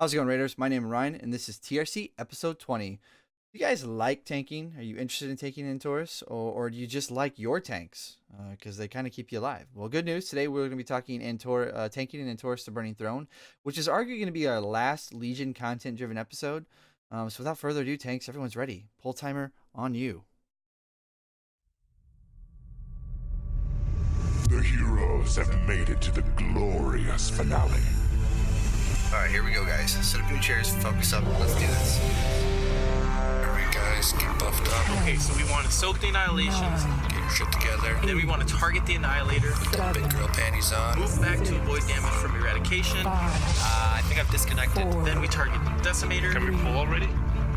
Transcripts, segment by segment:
How's it going, Raiders? My name is Ryan, and this is TRC episode 20. Do you guys like tanking? Are you interested in taking Antorus, or do you just like your tanks? Because they kind of keep you alive. Well, good news. Today we're going to be talking tanking in Antorus the Burning Throne, which is arguably going to be our last Legion content-driven episode. So without further ado, tanks, everyone's ready. Pull timer on you. The heroes have made it to the glorious finale. Alright, here we go, guys. Set up new chairs, focus up, let's do this. Alright guys, get buffed up. Okay, so we want to soak the annihilations, Get your shit together. then we want to target the annihilator, Put them big girl panties on. move back to avoid damage from eradication, I think I've disconnected. then we target Decimator, Can we pull already?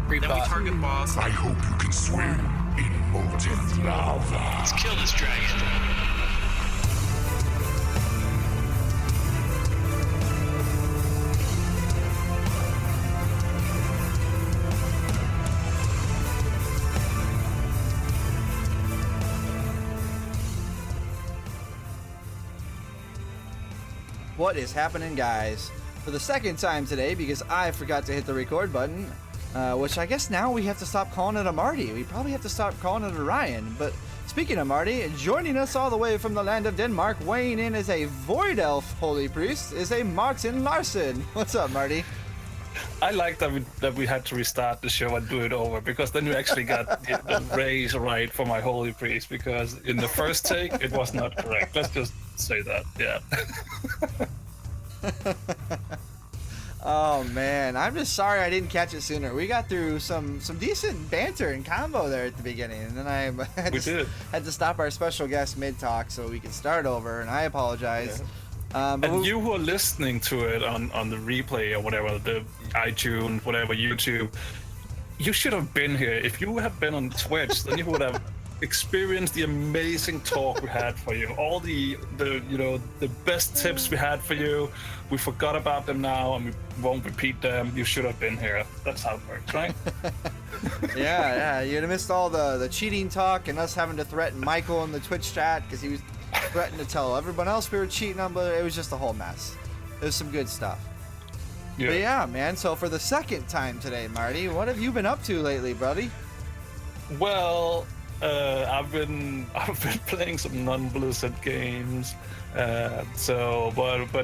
then we target boss. I hope you can swim in molten lava. Let's kill this dragon. What is happening, guys? For the second time today, because I forgot to hit the record button, which I guess now we have to stop calling it a Marty. We probably have to stop calling it a Ryan. But speaking of Marty, joining us all the way from the land of Denmark, weighing in as a Void Elf Holy Priest, is a Martin Larson. What's up, Marty? I like that we had to restart the show and do it over, because then we actually got the raise right for my holy priest, because in the first take it was not correct. Let's just say that. Yeah. Oh man, I'm just sorry I didn't catch it sooner. We got through some decent banter and combo there at the beginning, and then I had to stop our special guest mid talk so we could start over, and I apologize. Yeah. But And you who are listening to it on the replay or whatever, the iTunes, whatever, YouTube, you should have been here. If you had been on Twitch, then you would have experienced the amazing talk we had for you. All the best tips we had for you. We forgot about them now and we won't repeat them. You should have been here. That's how it works, right? yeah, you'd have missed all the cheating talk and us having to threaten Michael in the Twitch chat because he was threatening to tell everyone else we were cheating on, but it was just a whole mess. It was some good stuff. Yeah. But yeah, man, so for the second time today, Marty, what have you been up to lately, buddy? Well, I've been playing some non-Blizzard games, but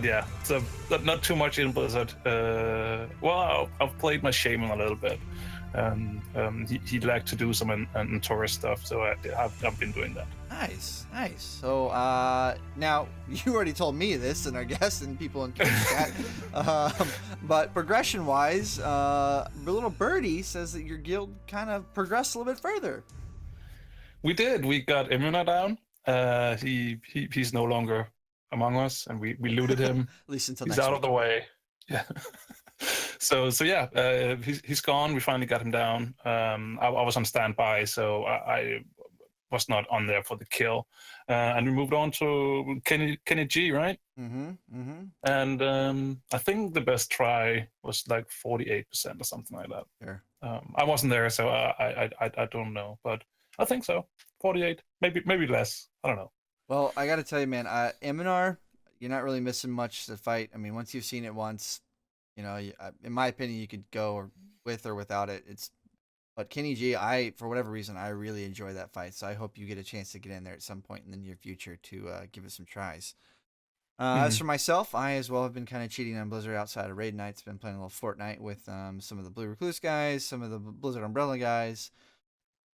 yeah, so not too much in Blizzard. Well, I've played my Shaman a little bit. He'd like to do some Antorus stuff, so I've been doing that. Nice. So now you already told me this and our guests and people in Twitch chat, but progression-wise, the little birdie says that your guild kind of progressed a little bit further. We did. We got Imuna down. He's no longer among us, and we looted him. At least until He's next out week. of the way. Yeah. So yeah, he's gone. We finally got him down. I was on standby, so I was not on there for the kill, and we moved on to Kenny G, right? And I think the best try was like 48% or something like that. Sure. I wasn't there, so I don't know, but I think so. 48, maybe less. I don't know. Well, I got to tell you, man, Iminar, you're not really missing much to fight. I mean, once you've seen it once, in my opinion, you could go with or without it. But Kenny G, for whatever reason, I really enjoy that fight. So I hope you get a chance to get in there at some point in the near future to give it some tries. As for myself, I as well have been kind of cheating on Blizzard outside of raid nights. Been playing a little Fortnite with some of the Blue Recluse guys, some of the Blizzard Umbrella guys,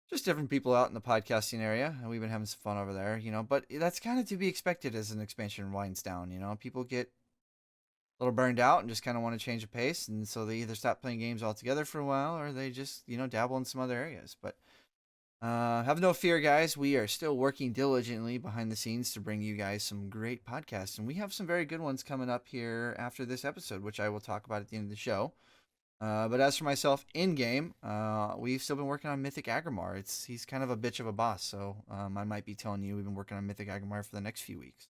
just different people out in the podcasting area, and we've been having some fun over there, but that's kind of to be expected as an expansion winds down. People get a little burned out and just kind of want to change the pace, and so they either stop playing games altogether for a while or they just dabble in some other areas. But have no fear, guys, we are still working diligently behind the scenes to bring you guys some great podcasts, and we have some very good ones coming up here after this episode, which I will talk about at the end of the show. But as for myself in game, we've still been working on Mythic Agrimar. He's kind of a bitch of a boss, so I might be telling you we've been working on Mythic Agrimar for the next few weeks.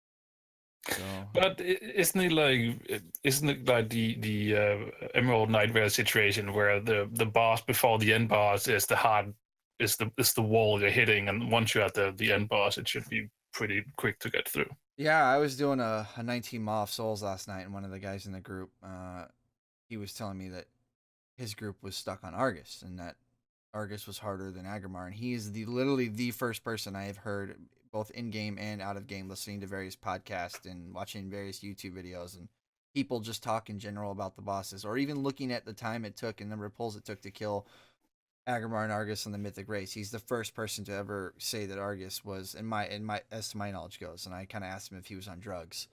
So. But isn't it like the Emerald Nightmare situation where the boss before the end boss is the wall you're hitting, and once you're at the end boss, it should be pretty quick to get through. Yeah, I was doing a 19 Maw of Souls last night, and one of the guys in the group he was telling me that his group was stuck on Argus and that Argus was harder than Agrimar, and he is literally the first person I have heard both in game and out of game, listening to various podcasts and watching various YouTube videos and people just talk in general about the bosses, or even looking at the time it took and the number of pulls it took to kill Agrimar and Argus on the Mythic race. He's the first person to ever say that Argus was, in my as to my knowledge goes, and I kind of asked him if he was on drugs.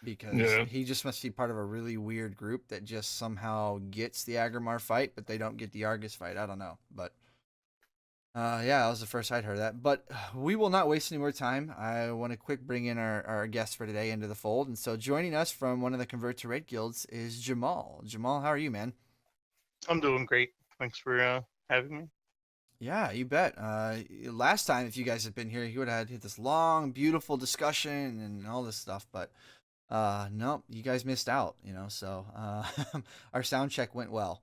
Because he just must be part of a really weird group that just somehow gets the Agrimar fight, but they don't get the Argus fight. I don't know. But yeah, that was the first I'd heard of that. But we will not waste any more time. I want to quick bring in our guest for today into the fold. And so joining us from one of the Convert to Raid guilds is Jamal. Jamal, how are you, man? I'm doing great. Thanks for having me. Yeah, you bet. Last time, if you guys had been here, you would have had this long, beautiful discussion and all this stuff. But no, you guys missed out, so our sound check went well.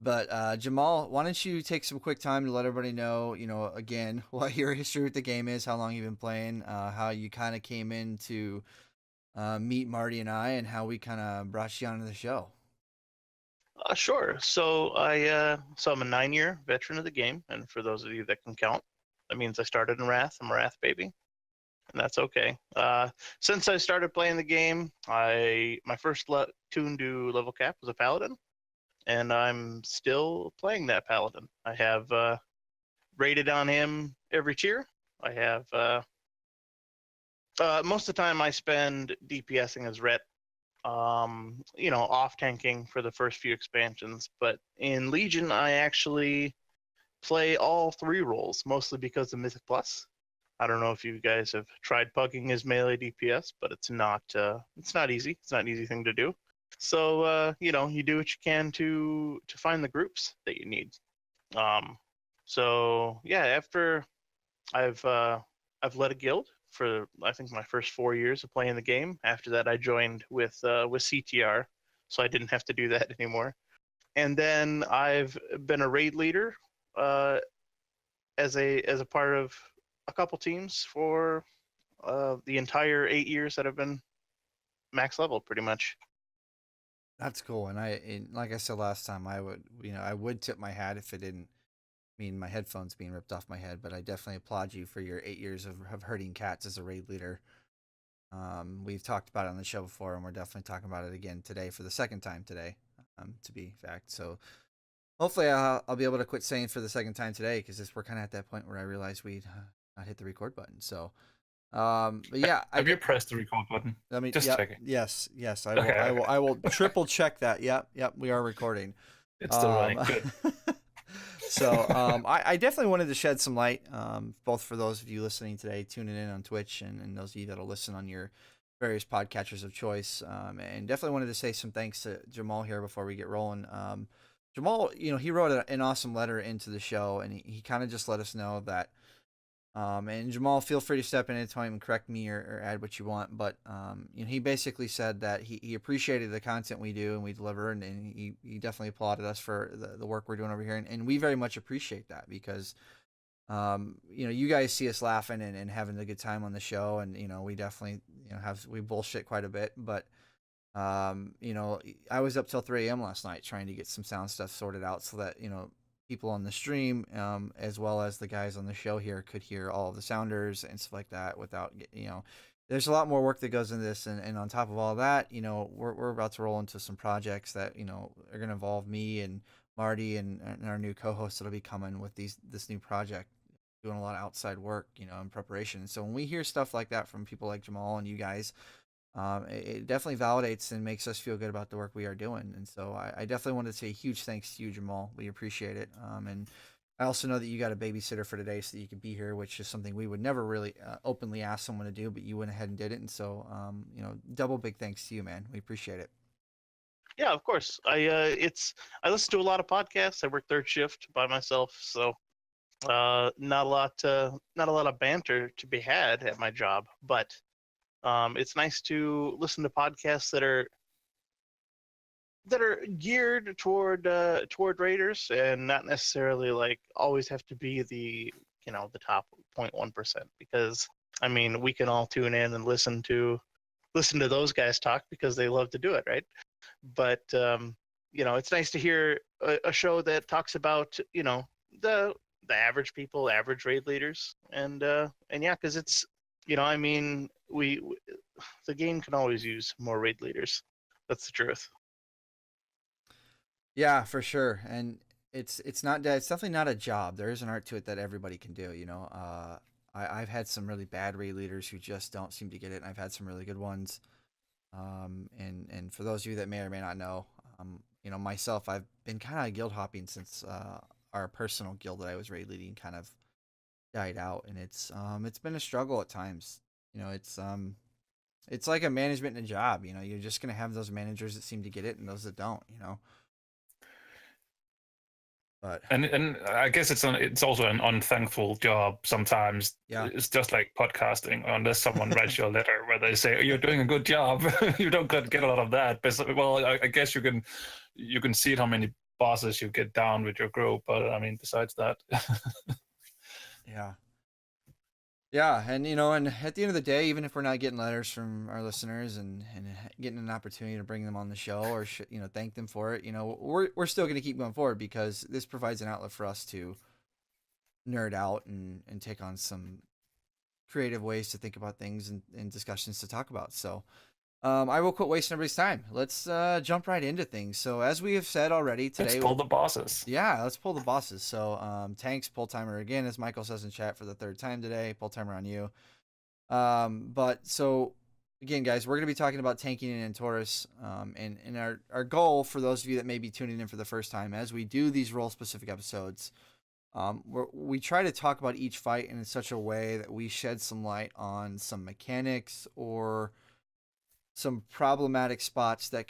But Jamal, why don't you take some quick time to let everybody know, again, what your history with the game is, how long you've been playing, how you kind of came in to meet Marty and I, and how we kind of brought you onto the show. Sure. So I'm a 9-year veteran of the game, and for those of you that can count, that means I started in Wrath. I'm a Wrath baby, and that's okay. Since I started playing the game, my first tune to level cap was a Paladin, and I'm still playing that Paladin. I have rated on him every tier. I have most of the time I spend DPSing as Ret. Off tanking for the first few expansions, but in Legion I actually play all 3 roles, mostly because of Mythic Plus. I don't know if you guys have tried pugging his melee DPS, but it's not easy. It's not an easy thing to do. So you do what you can to find the groups that you need. So yeah, after I've led a guild for I think my first 4 years of playing the game. After that, I joined with CTR, so I didn't have to do that anymore. And then I've been a raid leader as a part of a couple teams for the entire 8 years that I've been max level, pretty much. That's cool, and like I said last time, I would tip my hat if it didn't mean my headphones being ripped off my head, but I definitely applaud you for your 8 years of herding cats as a raid leader. We've talked about it on the show before, and we're definitely talking about it again today for the second time today, to be fact. So hopefully I'll be able to quit saying for the second time today, because we're kind of at that point where I realized we'd not hit the record button. So, but yeah, have you pressed the record button? I mean, just checking. Yes, I will. Okay. I will triple check that. Yep, we are recording. It's still running. Good. So I definitely wanted to shed some light, both for those of you listening today, tuning in on Twitch, and those of you that'll listen on your various podcatchers of choice. And definitely wanted to say some thanks to Jamal here before we get rolling. Jamal, he wrote an awesome letter into the show, and he kind of just let us know that. And Jamal, feel free to step in anytime and correct me or add what you want. But he basically said that he appreciated the content we do and we deliver, and he definitely applauded us for the work we're doing over here, and we very much appreciate that, because you guys see us laughing and having a good time on the show, and we definitely we bullshit quite a bit, but I was up till 3 a.m. last night trying to get some sound stuff sorted out so that people on the stream, as well as the guys on the show here, could hear all of the sounders and stuff like that without, there's a lot more work that goes into this. And on top of all that, we're about to roll into some projects that, are going to involve me and Marty and our new co-host that'll be coming with this new project, doing a lot of outside work, in preparation. So when we hear stuff like that from people like Jamal and you guys, it definitely validates and makes us feel good about the work we are doing. And so I definitely want to say a huge thanks to you, Jamal. We appreciate it. And I also know that you got a babysitter for today so that you could be here, which is something we would never really openly ask someone to do, but you went ahead and did it. And so, double big thanks to you, man. We appreciate it. Yeah, of course. I listen to a lot of podcasts. I work third shift by myself, so not a lot of banter to be had at my job, but it's nice to listen to podcasts that are geared toward raiders, and not necessarily like always have to be the top 0.1%, because I mean we can all tune in and listen to listen to those guys talk because they love to do it, right? But it's nice to hear a show that talks about the average people, average raid leaders, and yeah, because it's we the game can always use more raid leaders. That's the truth. Yeah, for sure. And it's definitely not a job. There is an art to it that everybody can do. I've had some really bad raid leaders who just don't seem to get it, and I've had some really good ones. And for those of you that may or may not know, myself, I've been kind of guild hopping since our personal guild that I was raid leading kind of died out, and it's been a struggle at times. It's like a management in a job. You're just gonna have those managers that seem to get it and those that don't. But And I guess it's also an unthankful job sometimes. yeah, It's just like podcasting. Unless someone writes you a letter where they say you're doing a good job, you don't get a lot of that. But well, I guess you can see how many bosses you get down with your group. But I mean, besides that, yeah. Yeah, and and at the end of the day, even if we're not getting letters from our listeners and getting an opportunity to bring them on the show or thank them for it, we're still going to keep going forward because this provides an outlet for us to nerd out and take on some creative ways to think about things and discussions to talk about. So I will quit wasting everybody's time. Let's jump right into things. So as we have said already today, let's pull the bosses. Yeah, let's pull the bosses. So tanks, pull timer again, as Michael says in chat for the third time today. Pull timer on you. But so again, guys, we're gonna be talking about tanking in Antorus. And our goal for those of you that may be tuning in for the first time, as we do these role specific episodes, we try to talk about each fight in such a way that we shed some light on some mechanics or some problematic spots that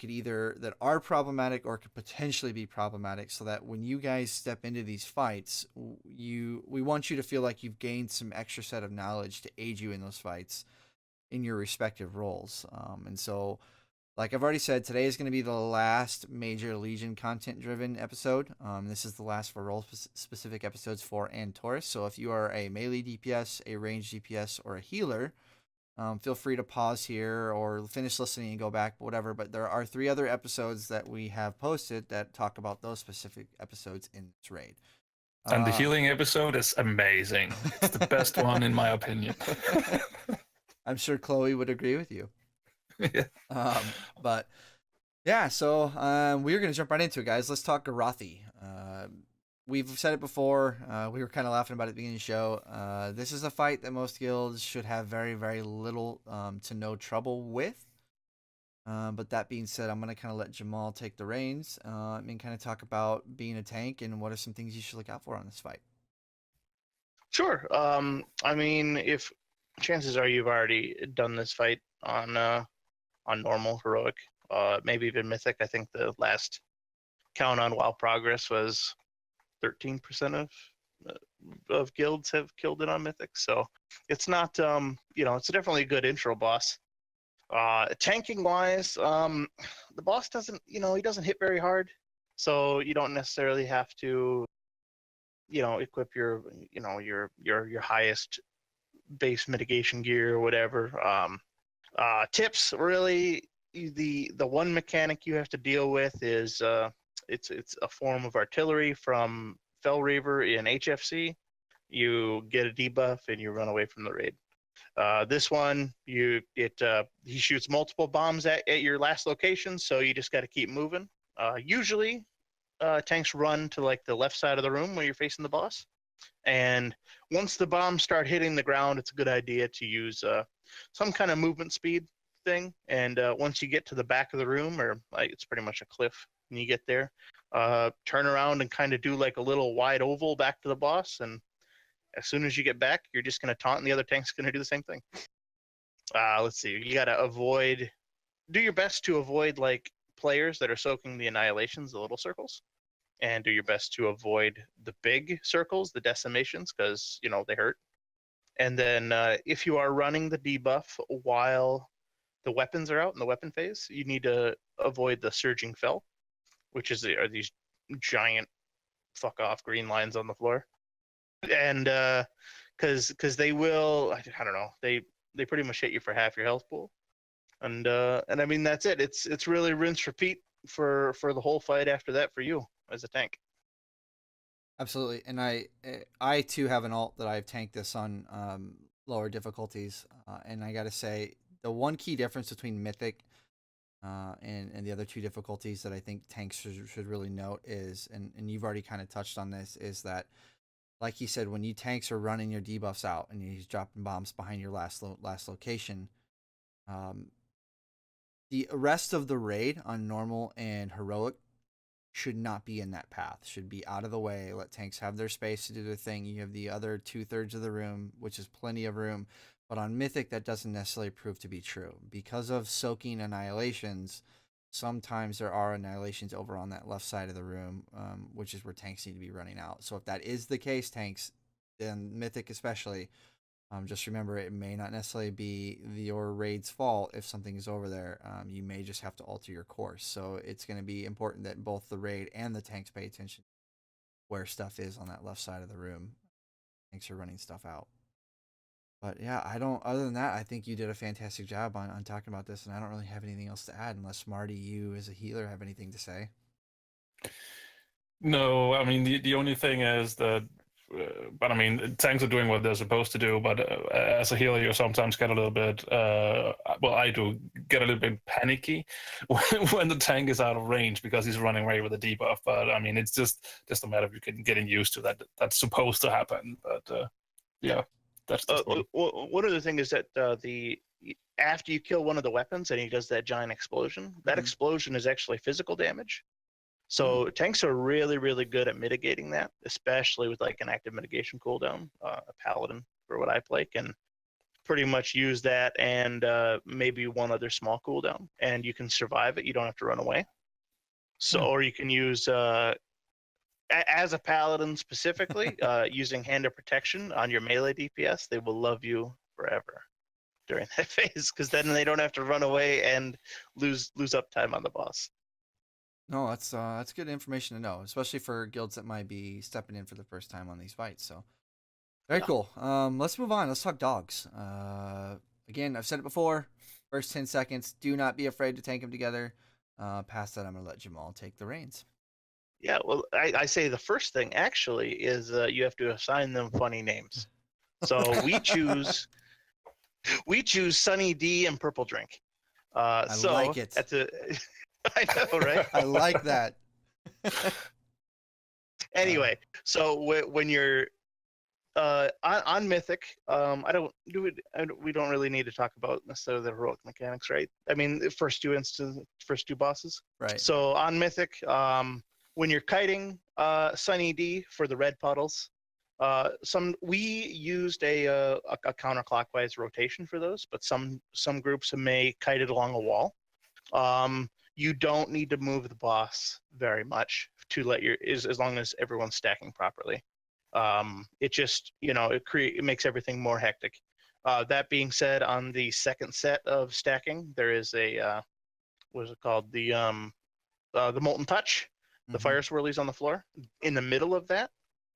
are problematic or could potentially be problematic, so that when you guys step into these fights, we want you to feel like you've gained some extra set of knowledge to aid you in those fights in your respective roles. And so, like I've already said, today is going to be the last major Legion content driven episode. This is the last for role specific episodes for Antorus. So if you are a melee DPS, a ranged DPS, or a healer, feel free to pause here or finish listening and go back, whatever. But there are 3 other episodes that we have posted that talk about those specific episodes in this raid. And the healing episode is amazing. It's the best one in my opinion. I'm sure Chloe would agree with you. Yeah. But yeah, so we're going to jump right into it, guys. Let's talk Garathi. We've said it before. We were kind of laughing about it at the beginning of the show. This is a fight that most guilds should have very, very little to no trouble with. But that being said, I'm going to kind of let Jamal take the reins and kind of talk about being a tank and what are some things you should look out for on this fight. Sure. I mean, if chances are you've already done this fight on normal, heroic, maybe even mythic. I think the last count on WoW progress was 13% of guilds have killed it on mythic. So it's not, it's definitely a good intro boss. Tanking wise, the boss doesn't, he doesn't hit very hard. So you don't necessarily have to, equip your highest base mitigation gear or whatever. Tips, really, the one mechanic you have to deal with is it's a form of artillery from Fel Reaver in HFC. You get a debuff and you run away from the raid. This one, he shoots multiple bombs at your last location, so you just got to keep moving. Usually, tanks run to like the left side of the room where you're facing the boss. And once the bombs start hitting the ground, it's a good idea to use some kind of movement speed thing. And once you get to the back of the room, or it's pretty much a cliff when you get there, turn around and kind of do like a little wide oval back to the boss. And as soon as you get back, you're just going to taunt, and the other tank's going to do the same thing. Let's see. You got to do your best to avoid like players that are soaking the annihilations, the little circles, and do your best to avoid the big circles, the decimations, because, they hurt. And then if you are running the debuff while the weapons are out in the weapon phase, you need to avoid the surging fel, which are these giant fuck off green lines on the floor. And because they will, I don't know, they pretty much hit you for half your health pool. And I mean that's it. It's really rinse repeat for the whole fight after that for you as a tank. Absolutely, and I too have an alt that I've tanked this on lower difficulties, and I gotta say the one key difference between Mythic and the other two difficulties that I think tanks should really note is, and you've already kind of touched on this, is that like you said, when you tanks are running your debuffs out and you're dropping bombs behind your last location, the rest of the raid on normal and heroic should not be in that path, should be out of the way. Let tanks have their space to do their thing. You have the other 2/3 of the room, which is plenty of room. But on Mythic, that doesn't necessarily prove to be true. Because of soaking annihilations, sometimes there are annihilations over on that left side of the room, which is where tanks need to be running out. So if that is the case, tanks, then Mythic especially, just remember it may not necessarily be your raid's fault if something is over there. You may just have to alter your course. So it's going to be important that both the raid and the tanks pay attention where stuff is on that left side of the room. Tanks are running stuff out. But yeah, other than that, I think you did a fantastic job on talking about this, and I don't really have anything else to add unless Marty, you as a healer, have anything to say. No, I mean the only thing is that, but I mean tanks are doing what they're supposed to do. But as a healer, you sometimes get a little bit. Well, I do get a little bit panicky when the tank is out of range because he's running away with a debuff. But I mean, it's just a matter of getting used to that. That's supposed to happen. But yeah, that's one other thing is that after you kill one of the weapons and he does that giant explosion, that explosion is actually physical damage. So tanks are really, really good at mitigating that, especially with like an active mitigation cooldown. A paladin, for what I play, can pretty much use that and maybe one other small cooldown, and you can survive it. You don't have to run away. So, or you can use as a paladin specifically, using Hand of Protection on your melee DPS. They will love you forever during that phase, because then they don't have to run away and lose uptime on the boss. No, that's good information to know, especially for guilds that might be stepping in for the first time on these fights. So very cool. Let's move on. Let's talk dogs. Again, I've said it before. First 10 seconds, do not be afraid to tank them together. Past that, I'm gonna let Jamal take the reins. Yeah, well, I say the first thing actually is you have to assign them funny names. So we choose Sunny D and Purple Drink. I like it. That's I know, right? I like that. Anyway, so when you're on Mythic, we don't really need to talk about necessarily the heroic mechanics, right? I mean, the first two bosses. Right. So on Mythic, when you're kiting Sunny D for the red puddles, we used a counterclockwise rotation for those, but some groups may kite it along a wall. You don't need to move the boss very much to let as long as everyone's stacking properly. It just, it makes everything more hectic. That being said, on the second set of stacking, there is a what is it called? The Molten Touch, the fire swirlies on the floor in the middle of that.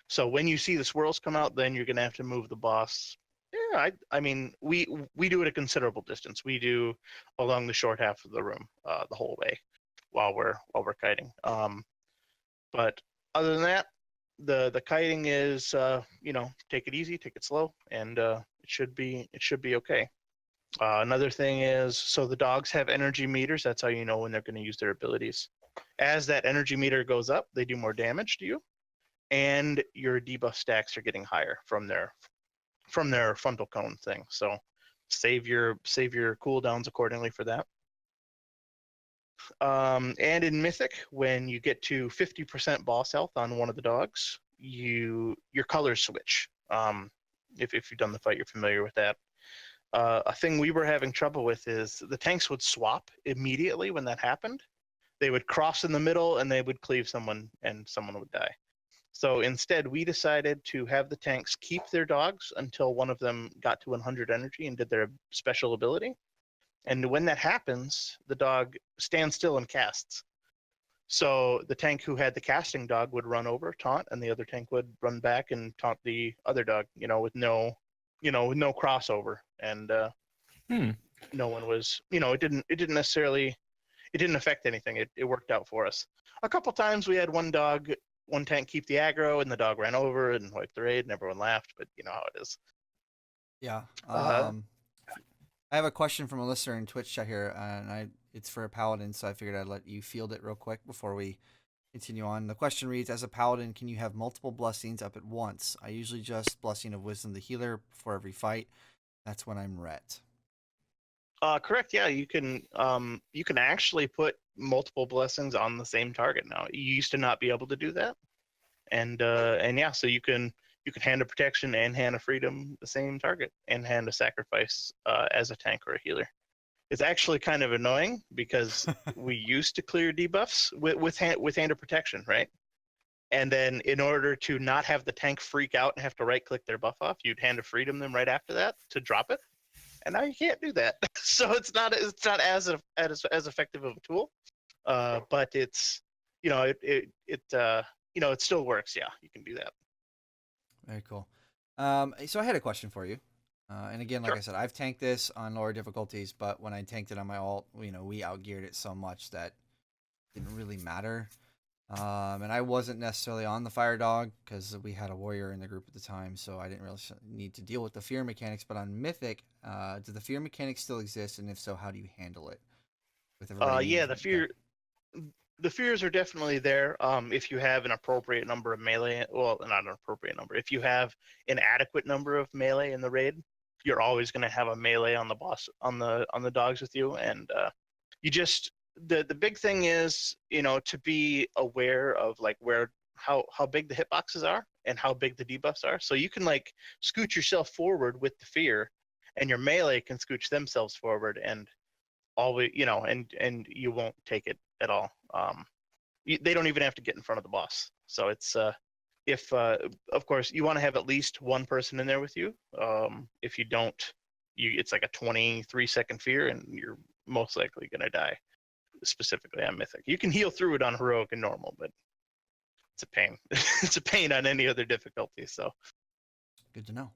So when you see the swirls come out, then you're gonna have to move the boss. Yeah, I mean, we do it a considerable distance. We do along the short half of the room the whole way while we're kiting. But other than that, the kiting is take it easy, take it slow, and it should be okay. Another thing is, so the dogs have energy meters. That's how you know when they're going to use their abilities. As that energy meter goes up, they do more damage to you, and your debuff stacks are getting higher from their frontal cone thing. So save your cooldowns accordingly for that. And in Mythic, when you get to 50% boss health on one of the dogs, your colors switch. If you've done the fight, you're familiar with that. A thing we were having trouble with is the tanks would swap immediately when that happened. They would cross in the middle and they would cleave someone and someone would die. So instead, we decided to have the tanks keep their dogs until one of them got to 100 energy and did their special ability. And when that happens, the dog stands still and casts. So the tank who had the casting dog would run over, taunt, and the other tank would run back and taunt the other dog, with no crossover. And no one was, it didn't necessarily, it didn't affect anything. It worked out for us. A couple times we had one tank keep the aggro, and the dog ran over and wiped the raid, and everyone laughed. But you know how it is. Yeah. Uh, I have a question from a listener in Twitch chat here, and it's for a paladin, so I figured I'd let you field it real quick before we continue on. The question reads: as a paladin, can you have multiple blessings up at once? I usually just blessing of wisdom the healer before every fight. That's when I'm ret. Correct. Yeah, you can actually put multiple blessings on the same target now. You used to not be able to do that, and yeah, so you can hand a protection and hand a freedom the same target, and hand a sacrifice as a tank or a healer. It's actually kind of annoying because we used to clear debuffs with hand of protection, right? And then in order to not have the tank freak out and have to right click their buff off, you'd hand a freedom them right after that to drop it. And now you can't do that. So it's not as effective of a tool. But it's it still works. Yeah, you can do that. Very cool. So I had a question for you. And again, like Sure. I said, I've tanked this on lower difficulties, but when I tanked it on my alt, we outgeared it so much that it didn't really matter. And I wasn't necessarily on the fire dog because we had a warrior in the group at the time, so I didn't really need to deal with the fear mechanics. But on Mythic, do the fear mechanics still exist? And if so, how do you handle it? With everybody Yeah, the fears are definitely there. If you have an appropriate number of melee, well, not an appropriate number. If you have an adequate number of melee in the raid, you're always going to have a melee on the boss on the dogs with you, and you just the big thing is to be aware of like how big the hitboxes are and how big the debuffs are, so you can like scoot yourself forward with the fear, and your melee can scooch themselves forward, and always and you won't take it at all. They don't even have to get in front of the boss, so it's if of course you want to have at least one person in there with you. If you don't, it's like a 23-second fear, and you're most likely going to die. Specifically on Mythic, you can heal through it on Heroic and Normal, but it's a pain. It's a pain on any other difficulty. So good to know.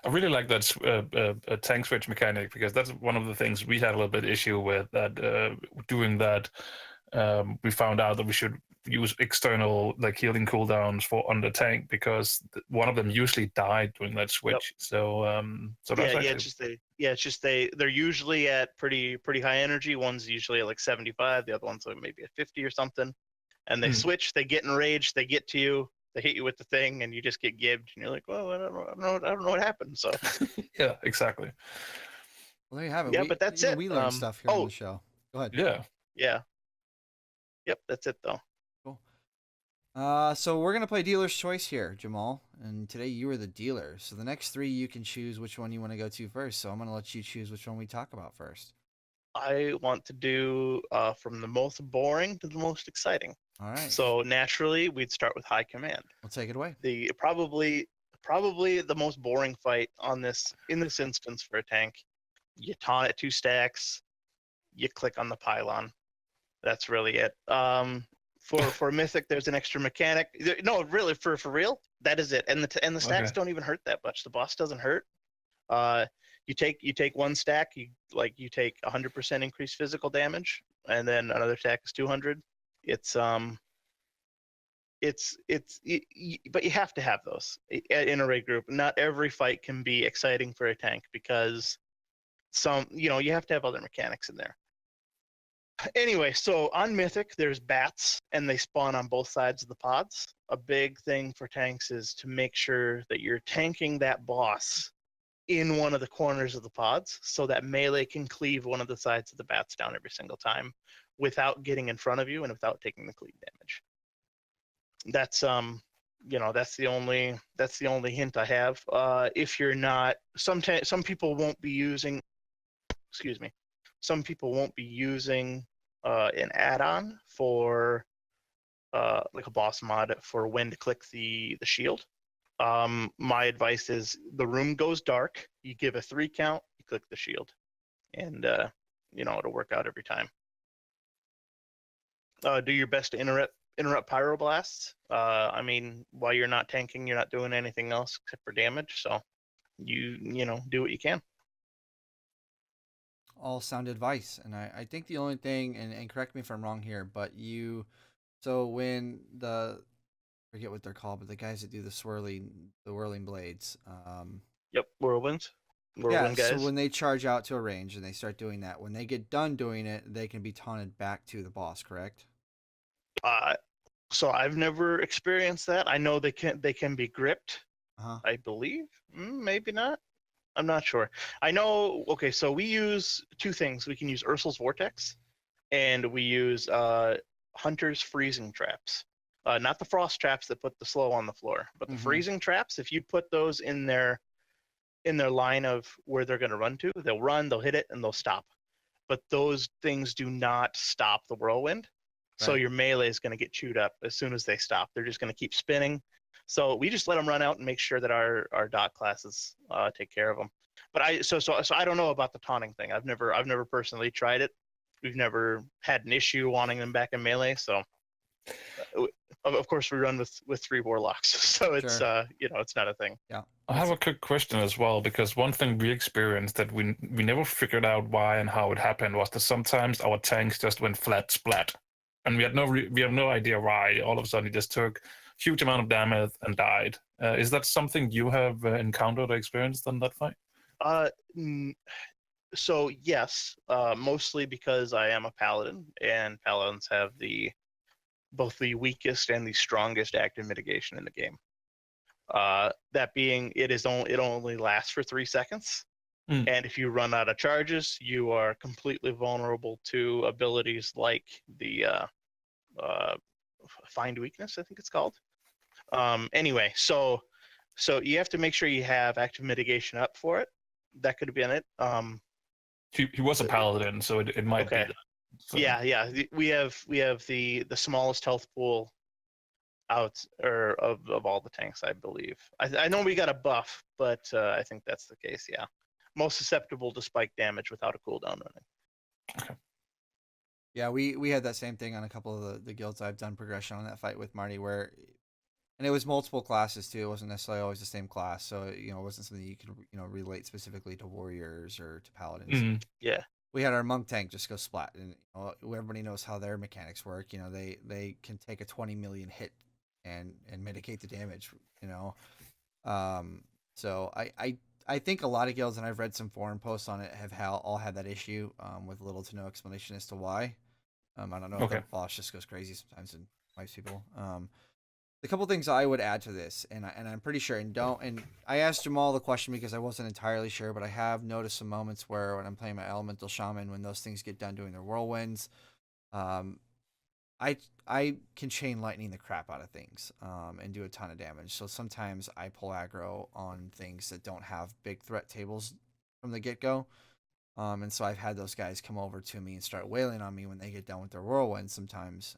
I really like that tank switch mechanic, because that's one of the things we had a little bit issue with. That doing that, we found out that we should use external like healing cooldowns for on the tank, because one of them usually died during that switch. Yep. So that's it's just they're usually at pretty high energy. One's usually at like 75, the other one's like maybe at 50 or something, and they switch. They get enraged. They get to you. They hit you with the thing, and you just get gibbed, and you're like, well, I don't know what happened. So yeah, exactly. Well, there you have it. Yeah, but that's it. We learned stuff here on the show. Go ahead. Yeah. Yep, that's it though. Cool. So we're gonna play dealer's choice here, Jamal, and today you are the dealer. So the next three, you can choose which one you want to go to first. So I'm gonna let you choose which one we talk about first. I want to do from the most boring to the most exciting. All right. So naturally, we'd start with High Command. We'll take it away. The probably the most boring fight in this instance for a tank. You taunt at 2 stacks, you click on the pylon. That's really it. For Mythic, there's an extra mechanic. No, really, for real, that is it. And the stacks don't even hurt that much. The boss doesn't hurt. You take 1 stack, you take 100% increased physical damage, and then another stack is 200. But you have to have those in a raid group. Not every fight can be exciting for a tank, because you have to have other mechanics in there. Anyway, so on Mythic, there's bats, and they spawn on both sides of the pods. A big thing for tanks is to make sure that you're tanking that boss in one of the corners of the pods, so that melee can cleave one of the sides of the bats down every single time without getting in front of you and without taking the cleave damage. That's that's the only hint I have. If you're not, some people won't be using an add-on for like a boss mod for when to click the shield. My advice is the room goes dark, you give a 3 count, you click the shield, and it'll work out every time. Do your best to interrupt pyroblasts. I mean, while you're not tanking, you're not doing anything else except for damage, so you do what you can. all sound advice, and I think the only thing, and correct me if I'm wrong here, but so when I forget what they're called, but the guys that do the whirling blades, Yep, whirlwinds. yeah, Whirlwind guys. so when they charge out to a range and they start doing that, when they get done doing it, they can be taunted back to the boss, correct? So I've never experienced that. I know they can be gripped. Uh-huh. I believe, maybe not. I'm not sure. I know. Okay, so we use two things. We can use Ursul's Vortex, and we use Hunter's freezing traps. Not the frost traps that put the slow on the floor, but the freezing traps. If you put those in their line of where they're going to run to, they'll run, they'll hit it, and they'll stop. But those things do not stop the whirlwind. So Right. your melee is going to get chewed up as soon as they stop. They're just going to keep spinning. So we just let them run out and make sure that our dot classes take care of them. But I don't know about the taunting thing. I've never personally tried it. We've never had an issue wanting them back in melee. So of course we run with 3 warlocks. So it's Sure. it's not a thing. Yeah. I have a quick question as well, because one thing we experienced that we never figured out why and how it happened was that sometimes our tanks just went flat splat, and we have no idea why. All of a sudden, it just took huge amount of damage and died. Is that something you have encountered or experienced in that fight? So yes, mostly because I am a paladin, and paladins have both the weakest and the strongest active mitigation in the game. That being, it only lasts for 3 seconds, and if you run out of charges, you are completely vulnerable to abilities like the Find Weakness, I think it's called. Anyway, so you have to make sure you have active mitigation up for it. That could have been it. He was a paladin, so it might Okay. be that. So, Yeah. We have the smallest health pool out or of all the tanks, I believe. I know we got a buff, but I think that's the case. Yeah, most susceptible to spike damage without a cooldown running. Yeah, we had that same thing on a couple of the guilds I've done progression on that fight with Marty, and it was multiple classes too. It wasn't necessarily always the same class, so it wasn't something you could relate specifically to warriors or to paladins. Yeah. We had our monk tank just go splat, and everybody knows how their mechanics work. They can take a 20 million hit and mitigate the damage. So I think a lot of guilds, and I've read some forum posts on it, have all had that issue with little to no explanation as to why. I don't know if the boss just goes crazy sometimes and wipes people. The couple things I would add to this, and I'm pretty sure, and I asked Jamal the question because I wasn't entirely sure, but I have noticed some moments where when I'm playing my elemental shaman, when those things get done doing their whirlwinds, I can chain lightning the crap out of things and do a ton of damage. So sometimes I pull aggro on things that don't have big threat tables from the get-go. And so I've had those guys come over to me and start wailing on me when they get done with their whirlwind sometimes.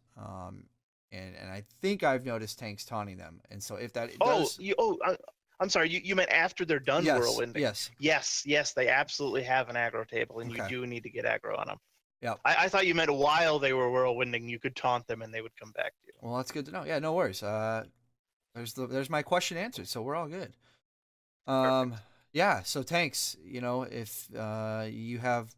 And I think I've noticed tanks taunting them. And so if that I'm sorry, you meant after they're done whirlwinding. Yes, they absolutely have an aggro table, and you do need to get aggro on them. Yeah. I thought you meant while they were whirlwinding, you could taunt them and they would come back to you. Well, that's good to know. Yeah, no worries. There's my question answered, so we're all good. Perfect. Yeah. So tanks, if you have,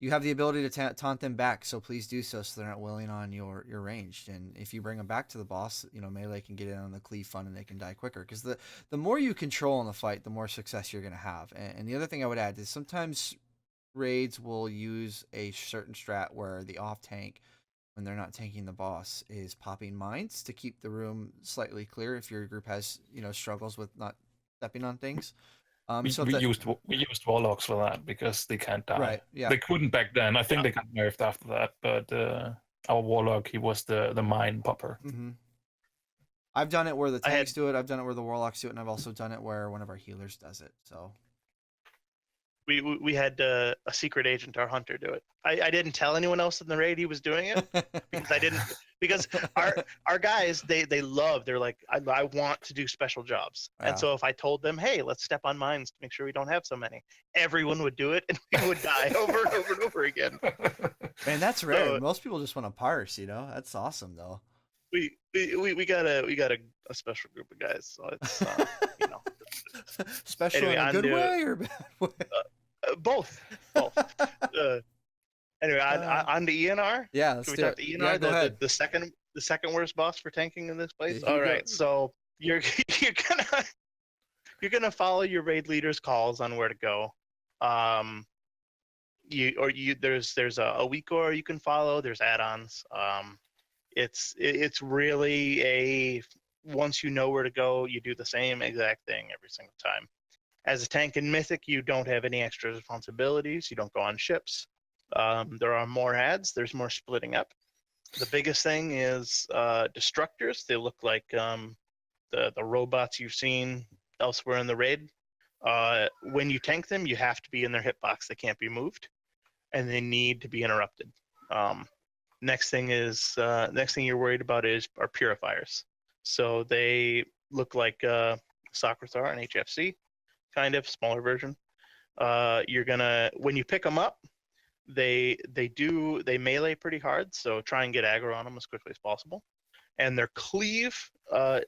you have the ability to taunt them back, so please do so they're not willing on your ranged. And if you bring them back to the boss, melee can get in on the cleave fun and they can die quicker. Because the more you control in the fight, the more success you're going to have. And the other thing I would add is sometimes raids will use a certain strat where the off tank, when they're not tanking the boss, is popping mines to keep the room slightly clear if your group has struggles with not stepping on things. We used warlocks for that because they can't die. Right. Yeah. They couldn't back then. I think they got nerfed after that. But our warlock, he was the mine popper. Mm-hmm. I've done it where the tanks do it. I've done it where the warlocks do it, and I've also done it where one of our healers does it. So we had a secret agent, our hunter, do it. I didn't tell anyone else in the raid he was doing it because our guys they're like, I want to do special jobs. Yeah. And so if I told them, hey, let's step on mines to make sure we don't have so many, everyone would do it and we would die over and over and over again. Man, that's rare. So, most people just want to parse, That's awesome though. We got a special group of guys, so it's special anyway, in a good way or bad way? Both. Anyway, on the ENR. Yeah, let's Can we do talk it. the ENR? Yeah, go ahead. The second worst boss for tanking in this place. Here you All go. right, so you're gonna follow your raid leader's calls on where to go. There's a weak aura you can follow. There's add-ons. It's really a once you know where to go, you do the same exact thing every single time. As a tank in Mythic, you don't have any extra responsibilities. You don't go on ships. There are more ads. There's more splitting up. The biggest thing is destructors. They look like the robots you've seen elsewhere in the raid. When you tank them, you have to be in their hitbox. They can't be moved, and they need to be interrupted. Next thing you're worried about are purifiers. So they look like Socrathar and HFC, kind of smaller version. When you pick them up, they melee pretty hard. So try and get aggro on them as quickly as possible. And their cleave,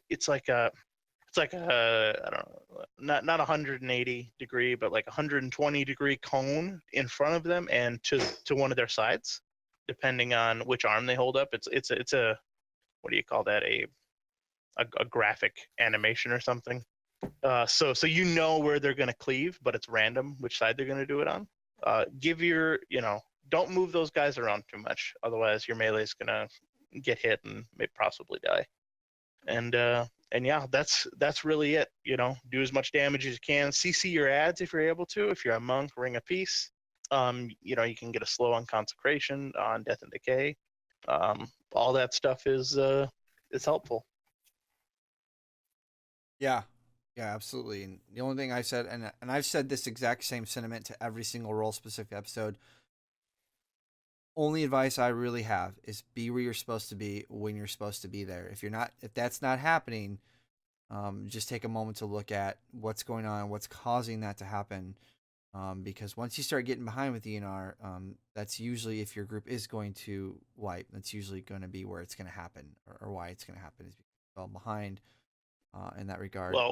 it's like a I don't know, not 180 degree, but like 120 degree cone in front of them and to one of their sides, depending on which arm they hold up. It's a what do you call that, a graphic animation or something. So you know where they're going to cleave, but it's random which side they're going to do it on. Don't move those guys around too much, otherwise your melee is going to get hit and may possibly die. And yeah, that's really it. Do as much damage as you can. CC your ads if you're able to. If you're a monk, ring a piece. You can get a slow on consecration, on death and decay. All that stuff is helpful. Yeah, absolutely. And the only thing I said, and I've said this exact same sentiment to every single role specific episode. Only advice I really have is be where you're supposed to be when you're supposed to be there. If that's not happening, just take a moment to look at what's going on, what's causing that to happen. Because once you start getting behind with ENR, that's usually, if your group is going to wipe, that's usually going to be where it's going to happen, or why it's going to happen is because you fell behind in that regard. Well,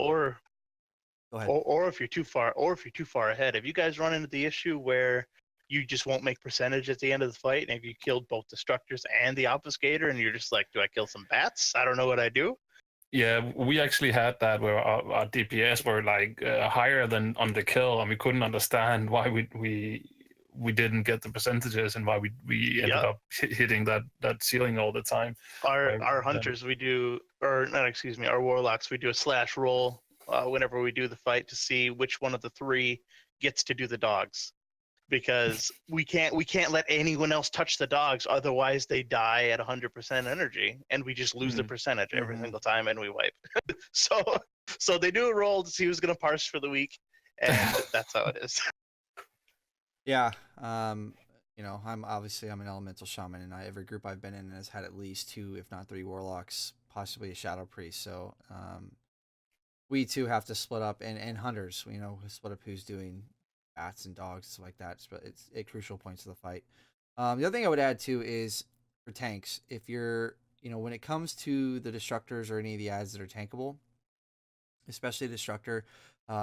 go ahead. Or if you're too far ahead. Have you guys run into the issue where you just won't make percentage at the end of the fight, and if you killed both destructors and the obfuscator, and you're just like, do I kill some bats? I don't know what I do. Yeah, we actually had that where our DPS were like higher than on the kill, and we couldn't understand why we didn't get the percentages and why we ended up hitting that ceiling all the time. Our hunters, our warlocks, we do a slash roll whenever we do the fight to see which one of the three gets to do the dogs. Because we can't let anyone else touch the dogs, otherwise they die at 100% energy, and we just lose the percentage every single time, and we wipe. So they do a roll to see who's going to parse for the week, and that's how it is. Yeah, I'm an elemental shaman, and every group I've been in has had at least 2, if not 3 warlocks, possibly a shadow priest. So we too have to split up, and hunters, split up who's doing bats and dogs, stuff like that. It's at crucial points of the fight. The other thing I would add too is for tanks, if you're, when it comes to the destructors or any of the ads that are tankable, especially destructor,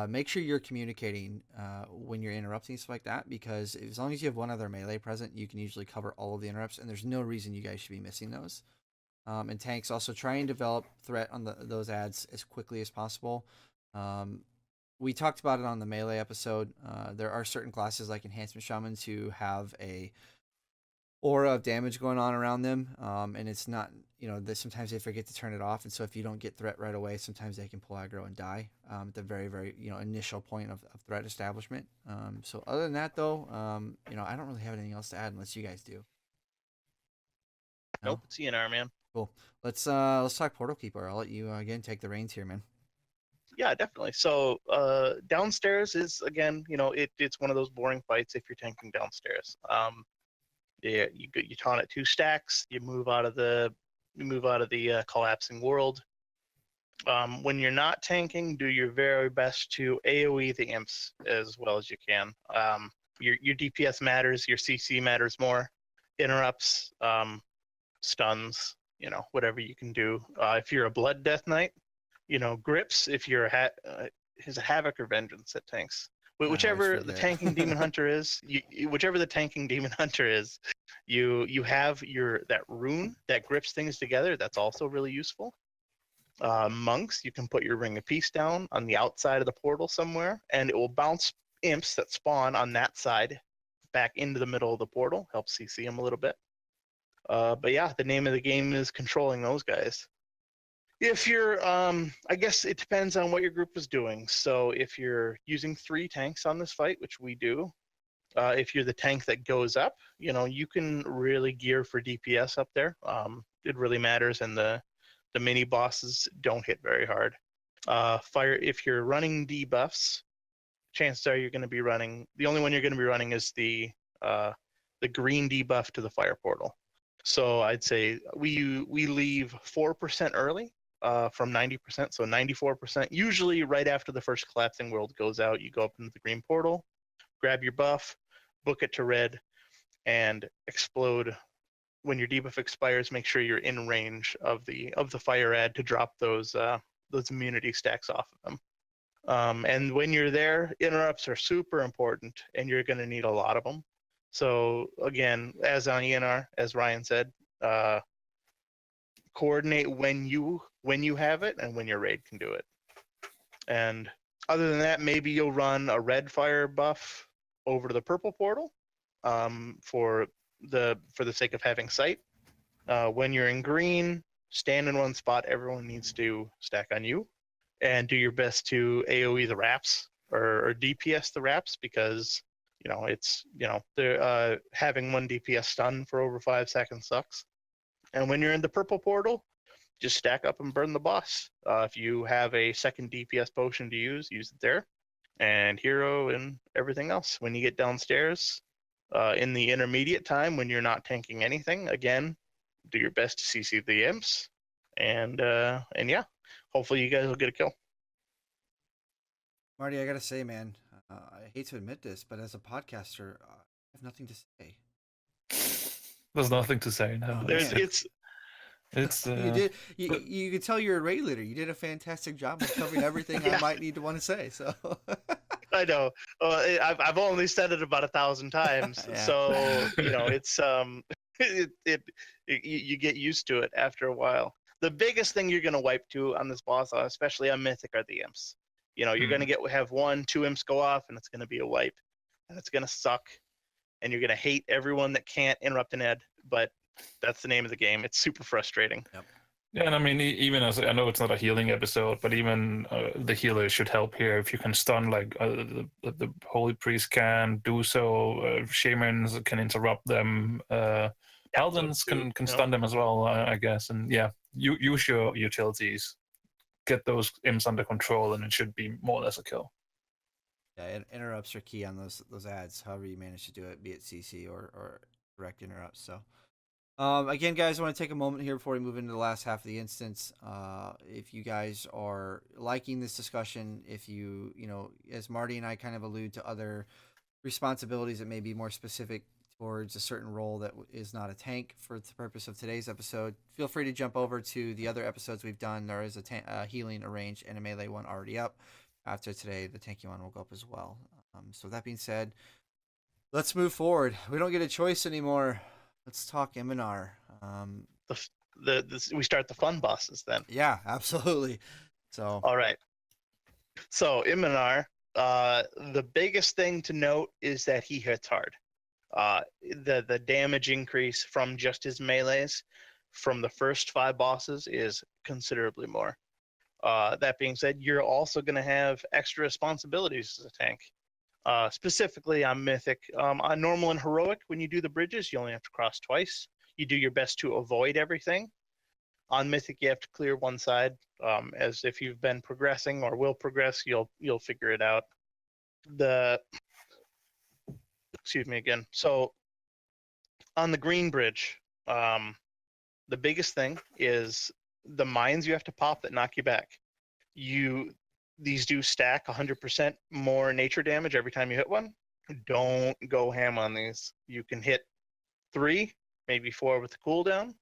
make sure you're communicating when you're interrupting, stuff like that, because as long as you have one other melee present, you can usually cover all of the interrupts, and there's no reason you guys should be missing those. And tanks, also try and develop threat on those ads as quickly as possible. We talked about it on the melee episode. There are certain classes like enhancement shamans who have a aura of damage going on around them, and it's not, sometimes they forget to turn it off, and so if you don't get threat right away, sometimes they can pull aggro and die at the very, very initial point of threat establishment. So other than that, though, I don't really have anything else to add unless you guys do. Nope, it's ENR, man. Cool. Let's talk Portal Keeper. I'll let you again take the reins here, man. Yeah, definitely. So downstairs is, again, it's one of those boring fights if you're tanking downstairs. Yeah, you taunt at 2 stacks. You move out of the collapsing world. When you're not tanking, do your very best to AOE the imps as well as you can. Your DPS matters. Your CC matters more. Interrupts, stuns, whatever you can do. If you're a Blood Death Knight, grips. If you're his Havoc or Vengeance that tanks. Whichever the forget. tanking demon hunter is, whichever the tanking demon hunter is, you have that rune that grips things together. That's also really useful. Monks, you can put your ring of peace down on the outside of the portal somewhere, and it will bounce imps that spawn on that side back into the middle of the portal. Helps CC them a little bit. But yeah, the name of the game is controlling those guys. If you're, I guess it depends on what your group is doing. So if you're using 3 tanks on this fight, which we do, if you're the tank that goes up, you can really gear for DPS up there. It really matters, and the mini bosses don't hit very hard. Fire, if you're running debuffs, chances are you're going to be running. The only one you're going to be running is the green debuff to the fire portal. So I'd say we leave 4% early from 90%, so 94%. Usually right after the first collapsing world goes out, you go up into the green portal, grab your buff, book it to red, and explode. When your debuff expires, make sure you're in range of the fire ad to drop those immunity stacks off of them. And when you're there, interrupts are super important, and you're going to need a lot of them. So again, as on ENR, as Ryan said, coordinate when you have it and when your raid can do it. And other than that, maybe you'll run a red fire buff over to the purple portal for the sake of having sight. When you're in green, stand in one spot. Everyone needs to stack on you, and do your best to AOE the wraps or DPS the wraps, because it's they're having 1 DPS stun for over 5 seconds sucks. And when you're in the purple portal, just stack up and burn the boss. If you have a second DPS potion to use it there, and hero and everything else. When you get downstairs, in the intermediate time when you're not tanking anything, again, do your best to CC the imps, and yeah, hopefully you guys will get a kill. Marty, I gotta say, man, I hate to admit this, but as a podcaster, I have nothing to say. There's nothing to say now. It's You could tell you're a raid leader. You did a fantastic job of covering everything Yeah. I might need to want to say. So I know. I've only said it about 1,000 times, Yeah. so it's you get used to it after a while. The biggest thing you're gonna wipe to on this boss, especially on Mythic, are the imps. You're gonna have 1, 2 imps go off, and it's gonna be a wipe, and it's gonna suck, and you're gonna hate everyone that can't interrupt an ed. But that's the name of the game. It's super frustrating. Yep. Yeah, and I mean, even as I know it's not a healing episode, but even the healer should help here. If you can stun, like the holy priest can do so, shamans can interrupt them, paladins can stun them as well, I guess. And yeah, use your utilities, get those imps under control, and it should be more or less a kill. Yeah, interrupts are key on those ads. However you manage to do it, be it CC or direct interrupts. So. Again, guys, I want to take a moment here before we move into the last half of the instance. If you guys are liking this discussion, if you as Marty and I kind of allude to other responsibilities that may be more specific towards a certain role that is not a tank for the purpose of today's episode, feel free to jump over to the other episodes we've done. There is a healing, a range, and a melee one already up. After today, the tanky one will go up as well. So that being said, let's move forward. We don't get a choice anymore. Let's talk M&R. We start the fun bosses then. Yeah, absolutely. So all right. So M&R, the biggest thing to note is that he hits hard. The damage increase from just his melees from the first 5 bosses is considerably more. That being said, you're also going to have extra responsibilities as a tank. Specifically on Mythic, on normal and heroic, when you do the bridges, you only have to cross twice. You do your best to avoid everything. On Mythic, you have to clear one side. As if you've been progressing or will progress, you'll figure it out. Excuse me again. So on the green bridge, the biggest thing is the mines you have to pop that knock you back. These do stack 100% more nature damage every time you hit one. Don't go ham on these. You can hit 3, maybe 4 with the cooldown.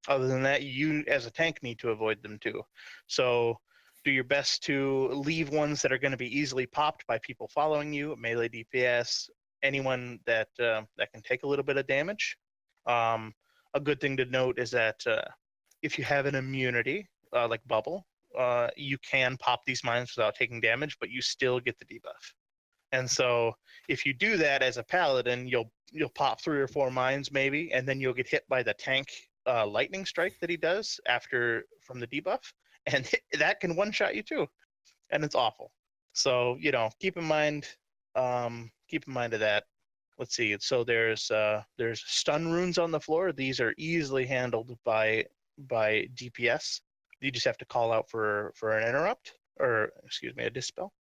Other than that, you as a tank need to avoid them too. So do your best to leave ones that are going to be easily popped by people following you, melee DPS, anyone that that can take a little bit of damage. A good thing to note is that if you have an immunity like bubble, you can pop these mines without taking damage, but you still get the debuff. And so if you do that as a paladin, you'll pop 3 or 4 mines maybe, and then you'll get hit by the tank lightning strike that he does after from the debuff, and that can one-shot you too, and it's awful. So keep in mind of that. Let's see. So there's stun runes on the floor. These are easily handled by DPS. You just have to call out for an interrupt, or excuse me, a dispel.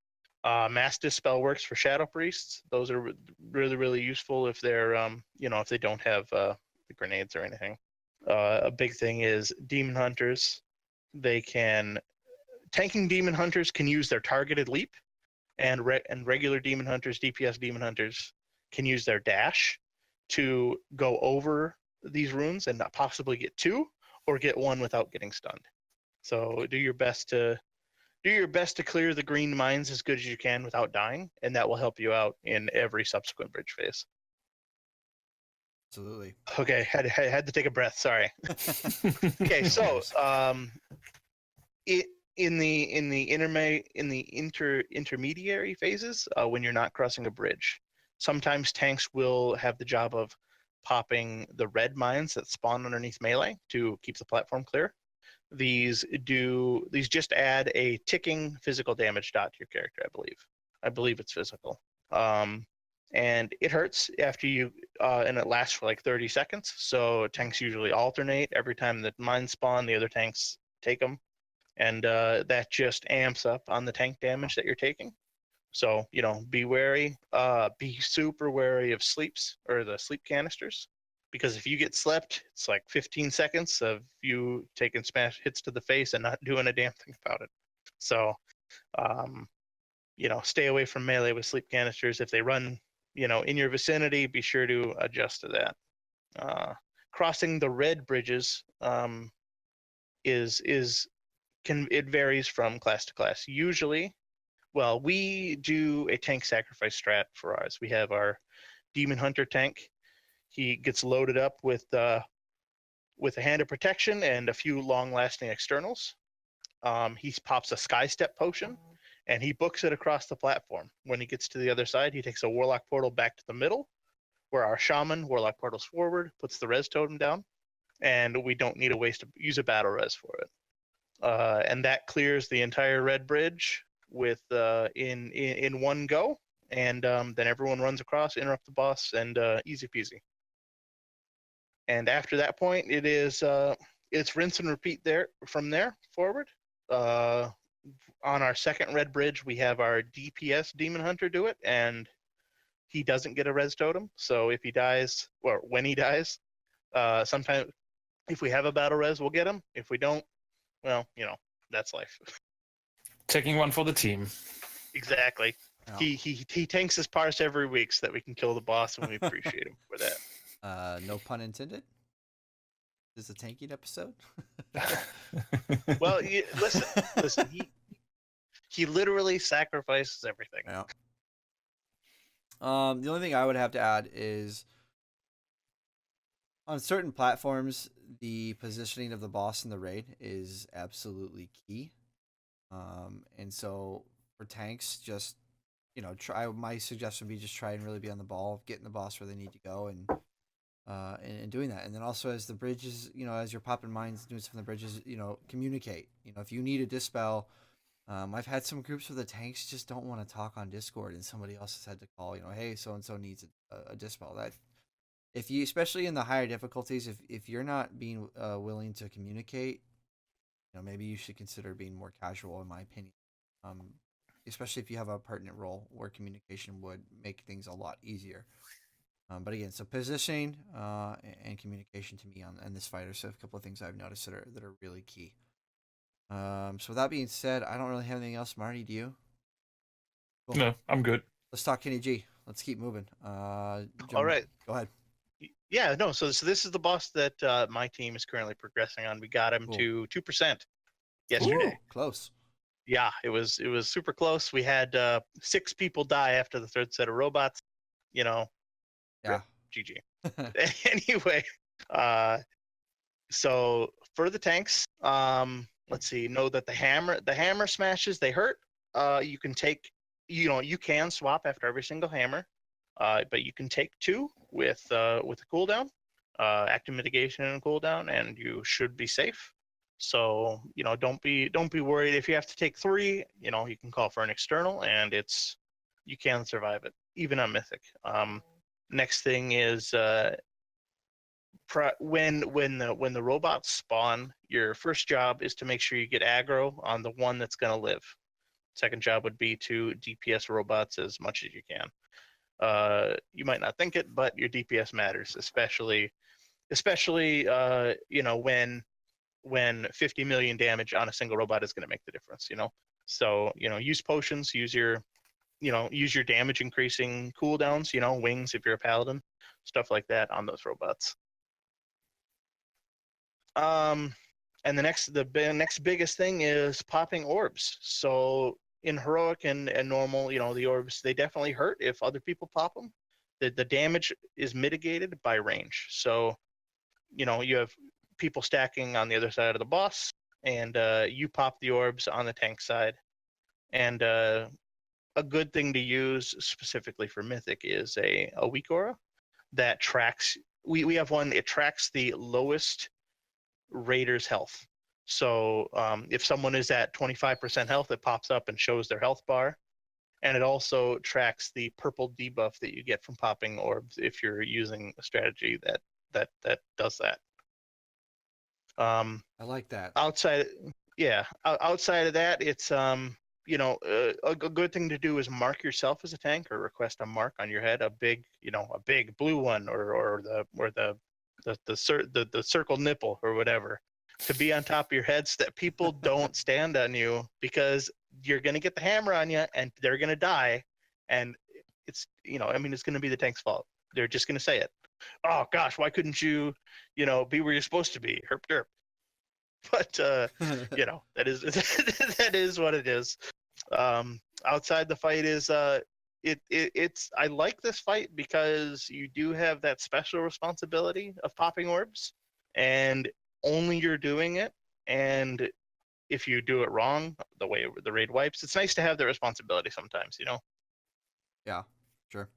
Mass dispel works for shadow priests. Those are really, really useful if they're if they don't have the grenades or anything. A big thing is demon hunters. Tanking demon hunters can use their targeted leap, and regular demon hunters, DPS demon hunters, can use their dash to go over these runes and not possibly get 2 or get 1 without getting stunned. So do your best to clear the green mines as good as you can without dying, and that will help you out in every subsequent bridge phase. Absolutely. Okay, had to take a breath. Sorry. Okay, so in the intermediary phases, when you're not crossing a bridge, sometimes tanks will have the job of popping the red mines that spawn underneath melee to keep the platform clear. These just add a ticking physical damage dot to your character, I believe it's physical. And it hurts after you, and it lasts for like 30 seconds. So tanks usually alternate. Every time the mines spawn, the other tanks take them. And that just amps up on the tank damage that you're taking. So, be wary. Be super wary of sleeps, or the sleep canisters. Because if you get slept, it's like 15 seconds of you taking smash hits to the face and not doing a damn thing about it. So, stay away from melee with sleep canisters. If they run, in your vicinity, be sure to adjust to that. Crossing the red bridges it varies from class to class. Usually, we do a tank sacrifice strat for ours. We have our demon hunter tank. He gets loaded up with a hand of protection and a few long-lasting externals. He pops a sky step potion, and he books it across the platform. When he gets to the other side, he takes a warlock portal back to the middle, where our shaman warlock portals forward, puts the res totem down, and we don't need to use a battle res for it. And that clears the entire red bridge with in one go, and then everyone runs across, interrupt the boss, and easy peasy. And after that point, it's rinse and repeat from there forward. On our second red bridge, we have our DPS demon hunter do it, and he doesn't get a res totem. So if he dies, or when he dies, sometimes if we have a battle res, we'll get him. If we don't, well, that's life. Taking one for the team. Exactly. Yeah. He tanks his parse every week so that we can kill the boss, and we appreciate him for that. No pun intended. This is a tanking episode. Well, listen. He literally sacrifices everything. Yeah. The only thing I would have to add is on certain platforms, the positioning of the boss in the raid is absolutely key. And so for tanks, just try. My suggestion would be just try and really be on the ball, getting the boss where they need to go, and doing that. And then also as the bridges, as you're popping mines, doing stuff on the bridges, communicate. If you need a dispel, I've had some groups where the tanks just don't want to talk on Discord, and somebody else has had to call, hey, so and so needs a dispel. That if you, especially in the higher difficulties, if you're not being willing to communicate, maybe you should consider being more casual, in my opinion. Especially if you have a pertinent role where communication would make things a lot easier. But again, so positioning and communication to me on this fighter. So a couple of things I've noticed that are really key. So with that being said, I don't really have anything else. Marty, do you? Cool. No, I'm good. Let's talk Kenny G. Let's keep moving. All right. Go ahead. Yeah, no. So this is the boss that my team is currently progressing on. We got him to 2% yesterday. Ooh, close. Yeah, it was super close. We had 6 people die after the third set of robots. You know, Yeah. GG. Anyway, so for the tanks, let's see. Know that the hammer smashes, they hurt. You can take, you can swap after every single hammer, but you can take 2 with a cooldown, active mitigation and cooldown, and you should be safe. So don't be worried if you have to take 3. You can call for an external, and you can survive it even on Mythic. Next thing is when the robots spawn, your first job is to make sure you get aggro on the one that's going to live. Second job would be to DPS robots as much as you can. You might not think it, but your DPS matters, especially when 50 million damage on a single robot is going to make the difference. So use potions, use your damage increasing cooldowns, wings if you're a paladin, stuff like that on those robots. And the next biggest thing is popping orbs. So in heroic and normal, the orbs, they definitely hurt if other people pop them. The damage is mitigated by range. So you have people stacking on the other side of the boss, and you pop the orbs on the tank side. And a good thing to use specifically for Mythic is a weak aura that tracks. We have one. It tracks the lowest Raider's health. So if someone is at 25% health, it pops up and shows their health bar, and it also tracks the purple debuff that you get from popping orbs if you're using a strategy that does that. I like that. Outside of that, it's a good thing to do is mark yourself as a tank, or request a mark on your head, a big blue one, or the circle nipple or whatever, to be on top of your head so that people don't stand on you, because you're going to get the hammer on you and they're going to die. And it's going to be the tank's fault. They're just going to say it. Oh gosh, why couldn't you, be where you're supposed to be? Herp derp. But that is that is what it is. Outside the fight is it's I like this fight because you do have that special responsibility of popping orbs, and only you're doing it. And if you do it wrong, the way the raid wipes, it's nice to have the responsibility sometimes, Yeah, sure.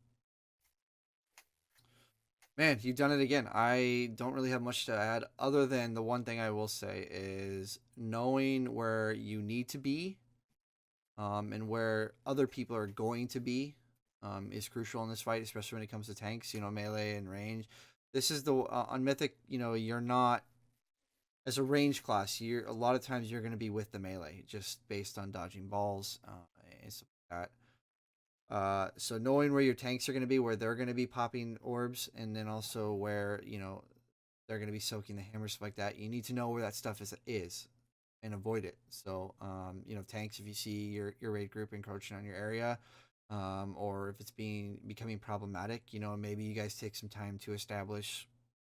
Man, you've done it again. I don't really have much to add, other than the one thing I will say is knowing where you need to be, and where other people are going to be, is crucial in this fight, especially when it comes to tanks, melee and range. This is the on Mythic, you're not, as a range class, a lot of times you're going to be with the melee, just based on dodging balls and stuff like that. So knowing where your tanks are going to be, where they're going to be popping orbs, and then also where they're going to be soaking the hammer, stuff like that, you need to know where that stuff is and avoid it. So tanks, if you see your raid group encroaching on your area, or if it's becoming problematic, maybe you guys take some time to establish,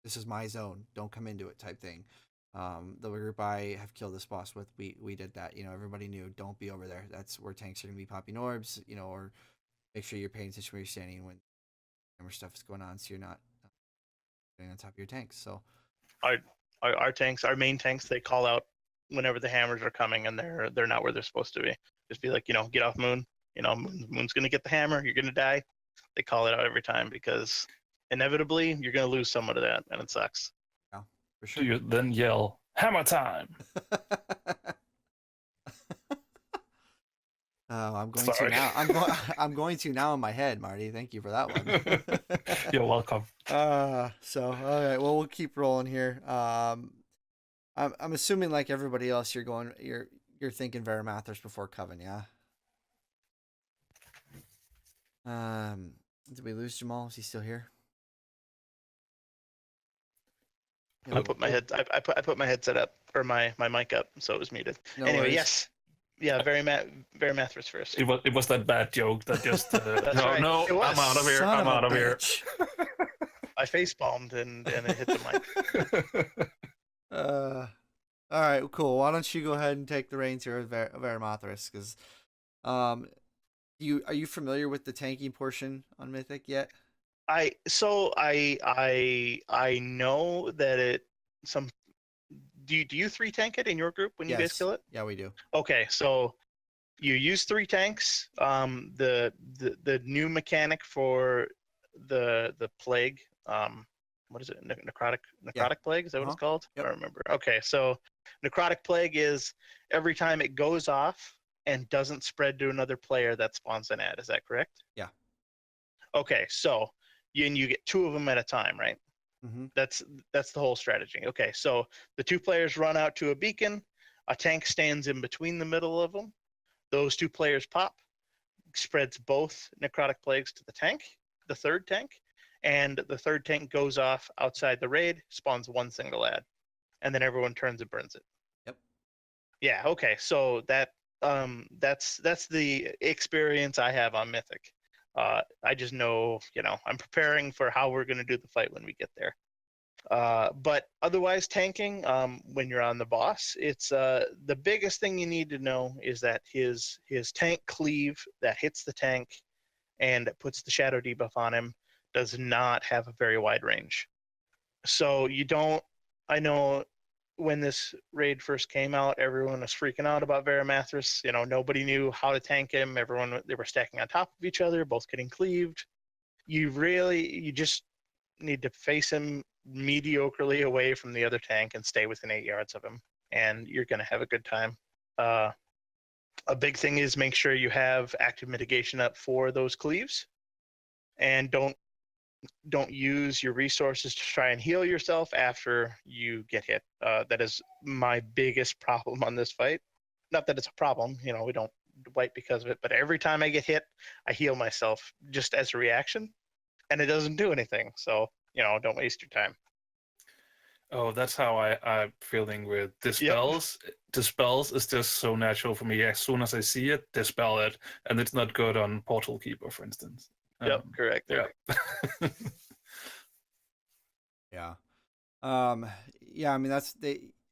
this is my zone, don't come into it, type thing. The group I have killed this boss with, we did that. Everybody knew, don't be over there. That's where tanks are going to be popping orbs, or make sure you're paying attention where you're standing when hammer stuff is going on, so you're not getting on top of your tanks. So our tanks, our main tanks, they call out whenever the hammers are coming and they're not where they're supposed to be. Just be like, get off Moon. Moon's gonna get the hammer. You're gonna die. They call it out every time, because inevitably you're gonna lose someone to that, and it sucks. Yeah, for sure. You then yell, "Hammer time!" Oh, I'm going Sorry. to now. I'm going to now in my head, Marty. Thank you for that one. You're welcome. So all right, well, we'll keep rolling here. I'm assuming, like everybody else, you're thinking Veramathers before Coven, yeah. Did we lose Jamal? Is he still here? I put my headset up, or my mic up, so it was muted. No anyway, worries. yes. Yeah, Veramathers first. It was that bad joke that just right. no, It was. I'm out of here. Son I'm of out a of here. bitch. I face palmed and it hit the mic. All right, cool. Why don't you go ahead and take the reins here of Varimathras? Because um, are you familiar with the tanking portion on Mythic yet? I know that it some do you three tank it in your group when you guys Yes. kill it? Yeah, we do. Okay, so you use three tanks. The new mechanic for the plague. What is it? Necrotic Yeah. plague? Is that what it's called? Yep. I don't remember. Okay, so necrotic plague is every time it goes off and doesn't spread to another player that spawns an ad. Is that correct? Yeah. Okay, so you get two of them at a time, right? Mm-hmm. That's the whole strategy. Okay, so the two players run out to a beacon. A tank stands in between the middle of them. Those two players pop, spreads both necrotic plagues to the tank, the third tank, and the third tank goes off outside the raid, spawns one single ad, and then everyone turns and burns it. Yep. Yeah. Okay. So that's the experience I have on Mythic. I just know, I'm preparing for how we're going to do the fight when we get there. But otherwise, tanking, when you're on the boss, it's the biggest thing you need to know is that his tank cleave that hits the tank and puts the shadow debuff on him does not have a very wide range. So you don't. I know when this raid first came out, everyone was freaking out about Varimathras. Nobody knew how to tank him. They were stacking on top of each other, both getting cleaved. You just need to face him mediocrely away from the other tank and stay within 8 yards of him, and you're going to have a good time. A big thing is make sure you have active mitigation up for those cleaves, and don't use your resources to try and heal yourself after you get hit. That is my biggest problem on this fight. Not that it's a problem, we don't wipe because of it, but every time I get hit, I heal myself just as a reaction, and it doesn't do anything. So, don't waste your time. Oh, that's how I'm feeling with dispels. Yep. Dispels is just so natural for me. As soon as I see it, dispel it, and it's not good on Portal Keeper, for instance. Yep, correct. Yeah. Yeah. Yeah, I mean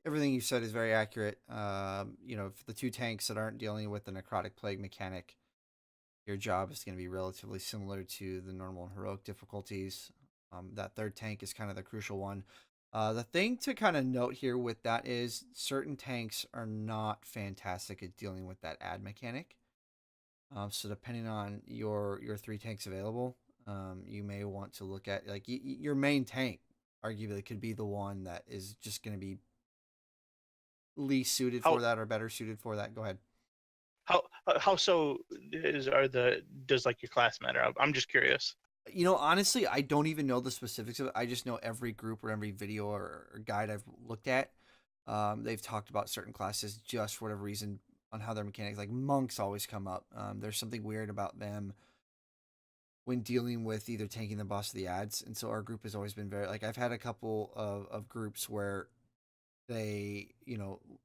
everything you said is very accurate. For the two tanks that aren't dealing with the necrotic plague mechanic, your job is going to be relatively similar to the normal and heroic difficulties. That third tank is kind of the crucial one. The thing to kind of note here with that is certain tanks are not fantastic at dealing with that ad mechanic. So depending on your three tanks available, you may want to look at your main tank. Arguably, could be the one that is just going to be least suited for that or better suited for that. Go ahead. How so does your class matter? I'm just curious. Honestly, I don't even know the specifics of it. I just know every group or every video or guide I've looked at, they've talked about certain classes just for whatever reason on how their mechanics. Like monks always come up. There's something weird about them when dealing with either tanking the boss or the ads, and so our group has always been very I've had a couple of groups where they,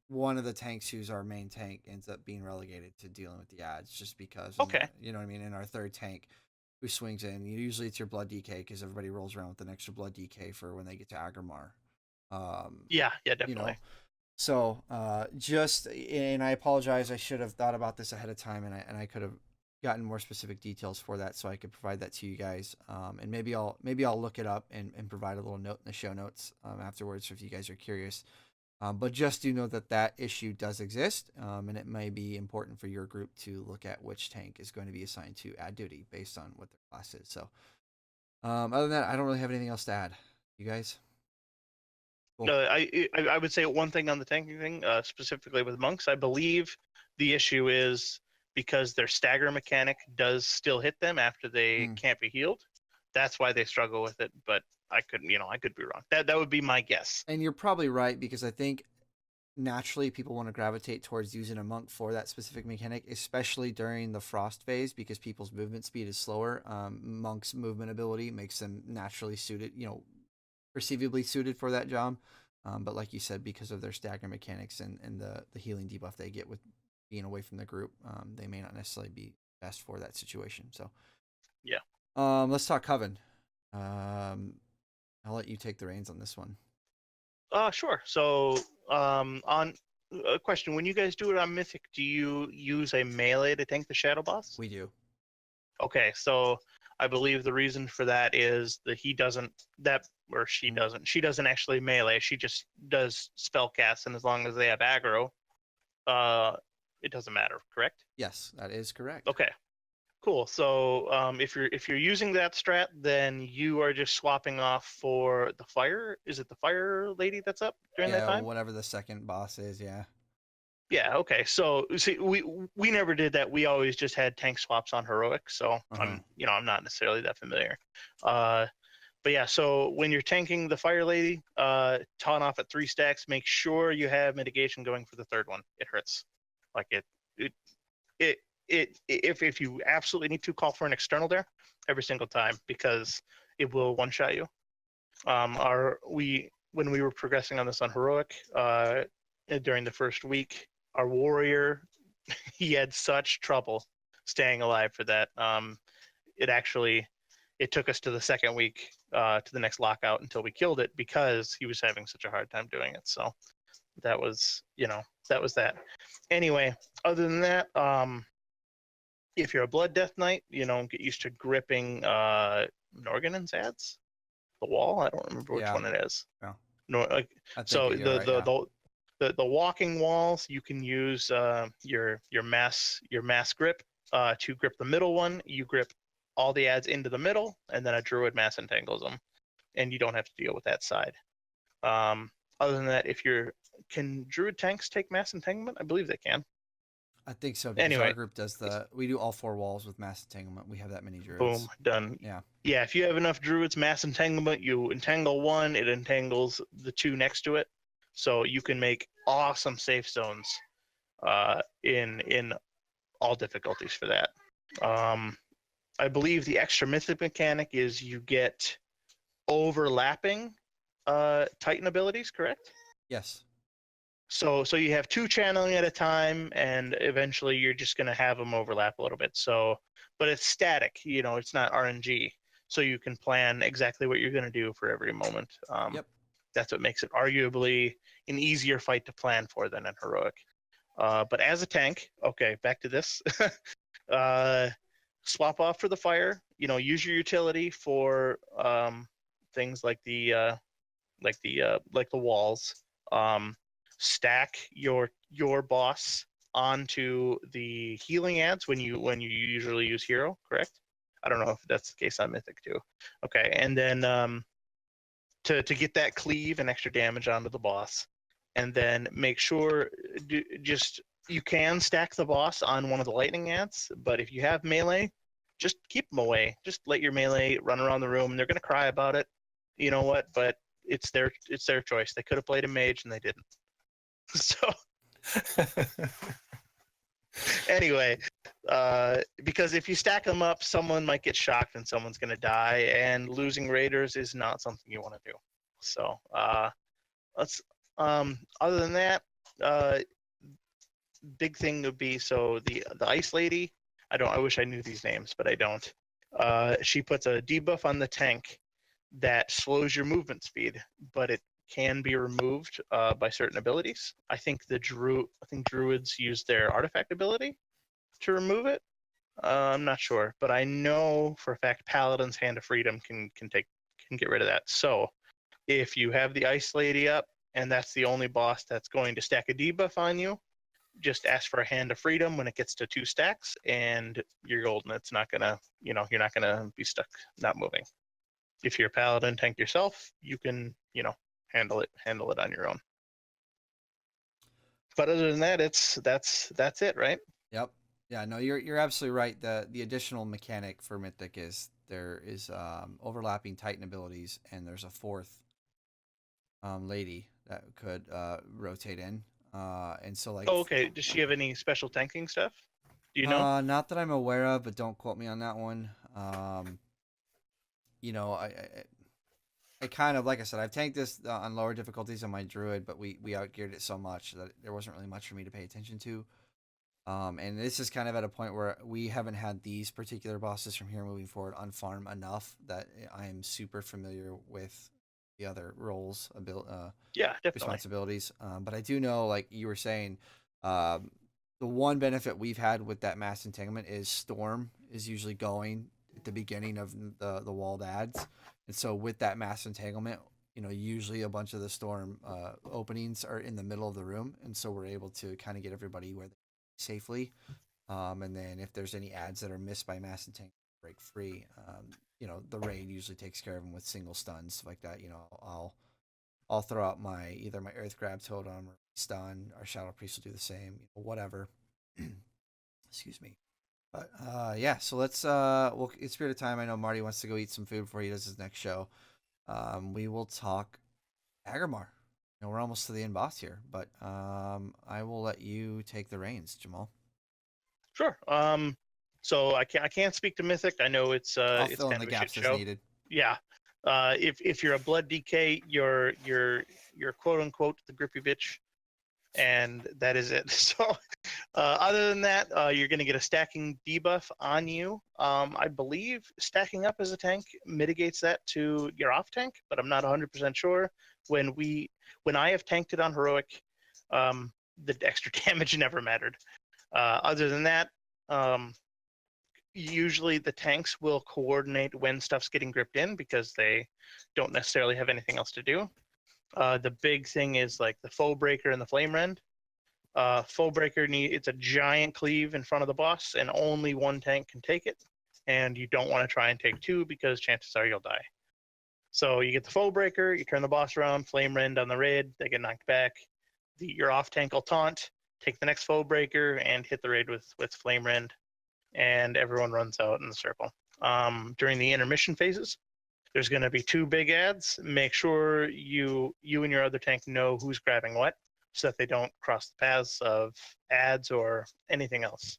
one of the tanks who's our main tank ends up being relegated to dealing with the ads just because. Okay. You know what I mean? And our third tank who swings in, usually it's your blood DK because everybody rolls around with an extra blood DK for when they get to Agrimar. Yeah, definitely. So and I apologize, I should have thought about this ahead of time, and I could have gotten more specific details for that so I could provide that to you guys. And maybe I'll look it up and provide a little note in the show notes afterwards if you guys are curious. But just do know that issue does exist, and it may be important for your group to look at which tank is going to be assigned to ad duty based on what their class is. So other than that, I don't really have anything else to add. You guys? Cool. No, I would say one thing on the tanking thing, specifically with monks. I believe the issue is because their stagger mechanic does still hit them after they can't be healed. That's why they struggle with it. But I could be wrong. That would be my guess. And you're probably right, because I think naturally people want to gravitate towards using a monk for that specific mechanic, especially during the frost phase, because people's movement speed is slower. Monk's movement ability makes them naturally suited, perceivably suited for that job. But like you said, because of their stagger mechanics and the healing debuff they get with being away from the group, they may not necessarily be best for that situation. So yeah. Let's talk Coven. I'll let you take the reins on this one. Sure. So, on a question, when you guys do it on Mythic, do you use a melee to tank the shadow boss? We do. Okay, so I believe the reason for that is that he doesn't that or she doesn't actually melee. She just does spell casts, and as long as they have aggro, it doesn't matter. Correct? Yes, that is correct. Okay. Cool. So if you're using that strat, then you are just swapping off for the fire. Is it the fire lady that's up during that Yeah, time? whatever the second boss is. Yeah. Yeah. Okay. So see, we never did that. We always just had tank swaps on heroic. So I'm not necessarily that familiar. But yeah. So when you're tanking the fire lady, taunt off at 3 stacks. Make sure you have mitigation going for the third one. It hurts. Like it it if you absolutely need to, call for an external there every single time, because it will one shot you. When we were progressing on this on heroic during the first week, our warrior he had such trouble staying alive for that. It took us to the second week to the next lockout until we killed it, because he was having such a hard time doing it. So that was that. Anyway, other than that, if you're a Blood Death Knight, get used to gripping Norganon's ads, the wall. I don't remember which one it is. Yeah. No, like, I think so you're right, yeah. the walking walls, you can use your mass grip to grip the middle one. You grip all the ads into the middle, and then a druid mass entangles them, and you don't have to deal with that side. Other than that, can druid tanks take mass entanglement? I believe they can. I think so, because Anyway, our group does we do all 4 walls with mass entanglement. We have that many druids. boom, done. Yeah. Yeah, if you have enough druids, mass entanglement, you entangle one, it entangles the 2 next to it. So you can make awesome safe zones in all difficulties for that. I believe the extra mythic mechanic is you get overlapping Titan abilities, correct? Yes. So you have 2 channeling at a time, and eventually you're just going to have them overlap a little bit. So, but it's static, it's not RNG. So you can plan exactly what you're going to do for every moment. Yep. That's what makes it arguably an easier fight to plan for than in heroic. But as a tank, okay, back to this. Swap off for the fire. Use your utility for things like the walls. Stack your boss onto the healing ads when you usually use hero, correct? I don't know if that's the case on Mythic too. Okay, and then to get that cleave and extra damage onto the boss, and then make sure you can stack the boss on one of the lightning ads, but if you have melee, just keep them away. Just let your melee run around the room. They're gonna cry about it. You know what? But it's their choice. They could have played a mage and they didn't. So anyway, because if you stack them up, someone might get shocked and someone's going to die, and losing raiders is not something you want to do. So let's other than that, big thing would be, so the ice lady, I wish I knew these names, but I don't. She puts a debuff on the tank that slows your movement speed, but it can be removed by certain abilities. I think druids use their artifact ability to remove it. I'm not sure, but I know for a fact Paladin's Hand of Freedom can get rid of that. So if you have the Ice Lady up and that's the only boss that's going to stack a debuff on you, just ask for a Hand of Freedom when it gets to 2 stacks, and you're golden. It's not gonna, you're not gonna be stuck not moving. If you're a Paladin tank yourself, you can, handle it on your own. But other than that, that's it, right? Yep. Yeah, no, you're absolutely right. The additional mechanic for Mythic is there is overlapping Titan abilities, and there's a 4th lady that could rotate in. And so like. Oh, okay. Does she have any special tanking stuff? Do you know? Not that I'm aware of, but don't quote me on that one. I kind of, like I said, I've tanked this on lower difficulties on my druid, but we outgeared it so much that there wasn't really much for me to pay attention to. And this is kind of at a point where we haven't had these particular bosses from here moving forward on farm enough that I am super familiar with the other roles, Yeah, definitely. responsibilities. But I do know, like you were saying, um, the one benefit we've had with that mass entanglement is Storm is usually going at the beginning of the walled ads, and so with that mass entanglement, usually a bunch of the Storm openings are in the middle of the room, and so we're able to kind of get everybody where they safely. And then if there's any ads that are missed by mass entanglement, break free. The raid usually takes care of them with single stuns, stuff like that. I'll throw out either my Earth Grab Totem or stun. Our Shadow Priest will do the same. Whatever. Excuse me. But yeah, so let's well, in spirit of time, I know Marty wants to go eat some food before he does his next show. We will talk Aggramar. We're almost to the end boss here, but I will let you take the reins, Jamal. Sure. So I can't speak to Mythic. I know it's I'll it's fill in kind the of a shit gaps as show. needed. Yeah. If you're a blood DK, you're quote unquote the grippy bitch, and that is it. So other than that, you're going to get a stacking debuff on you. I believe stacking up as a tank mitigates that to your off tank, but I'm not 100% sure. When I have tanked it on heroic, the extra damage never mattered. Other than that, usually the tanks will coordinate when stuff's getting gripped in because they don't necessarily have anything else to do. The big thing is like the foe breaker and the flame rend. Foe breaker it's a giant cleave in front of the boss, and only one tank can take it. And you don't want to try and take two because chances are you'll die. So you get the foe breaker, you turn the boss around, flame rend on the raid, they get knocked back. Your off tank will taunt, take the next foe breaker, and hit the raid with flame rend, and everyone runs out in the circle. During the intermission phases, there's going to be two big ads. Make sure you and your other tank know who's grabbing what, so that they don't cross the paths of ads or anything else.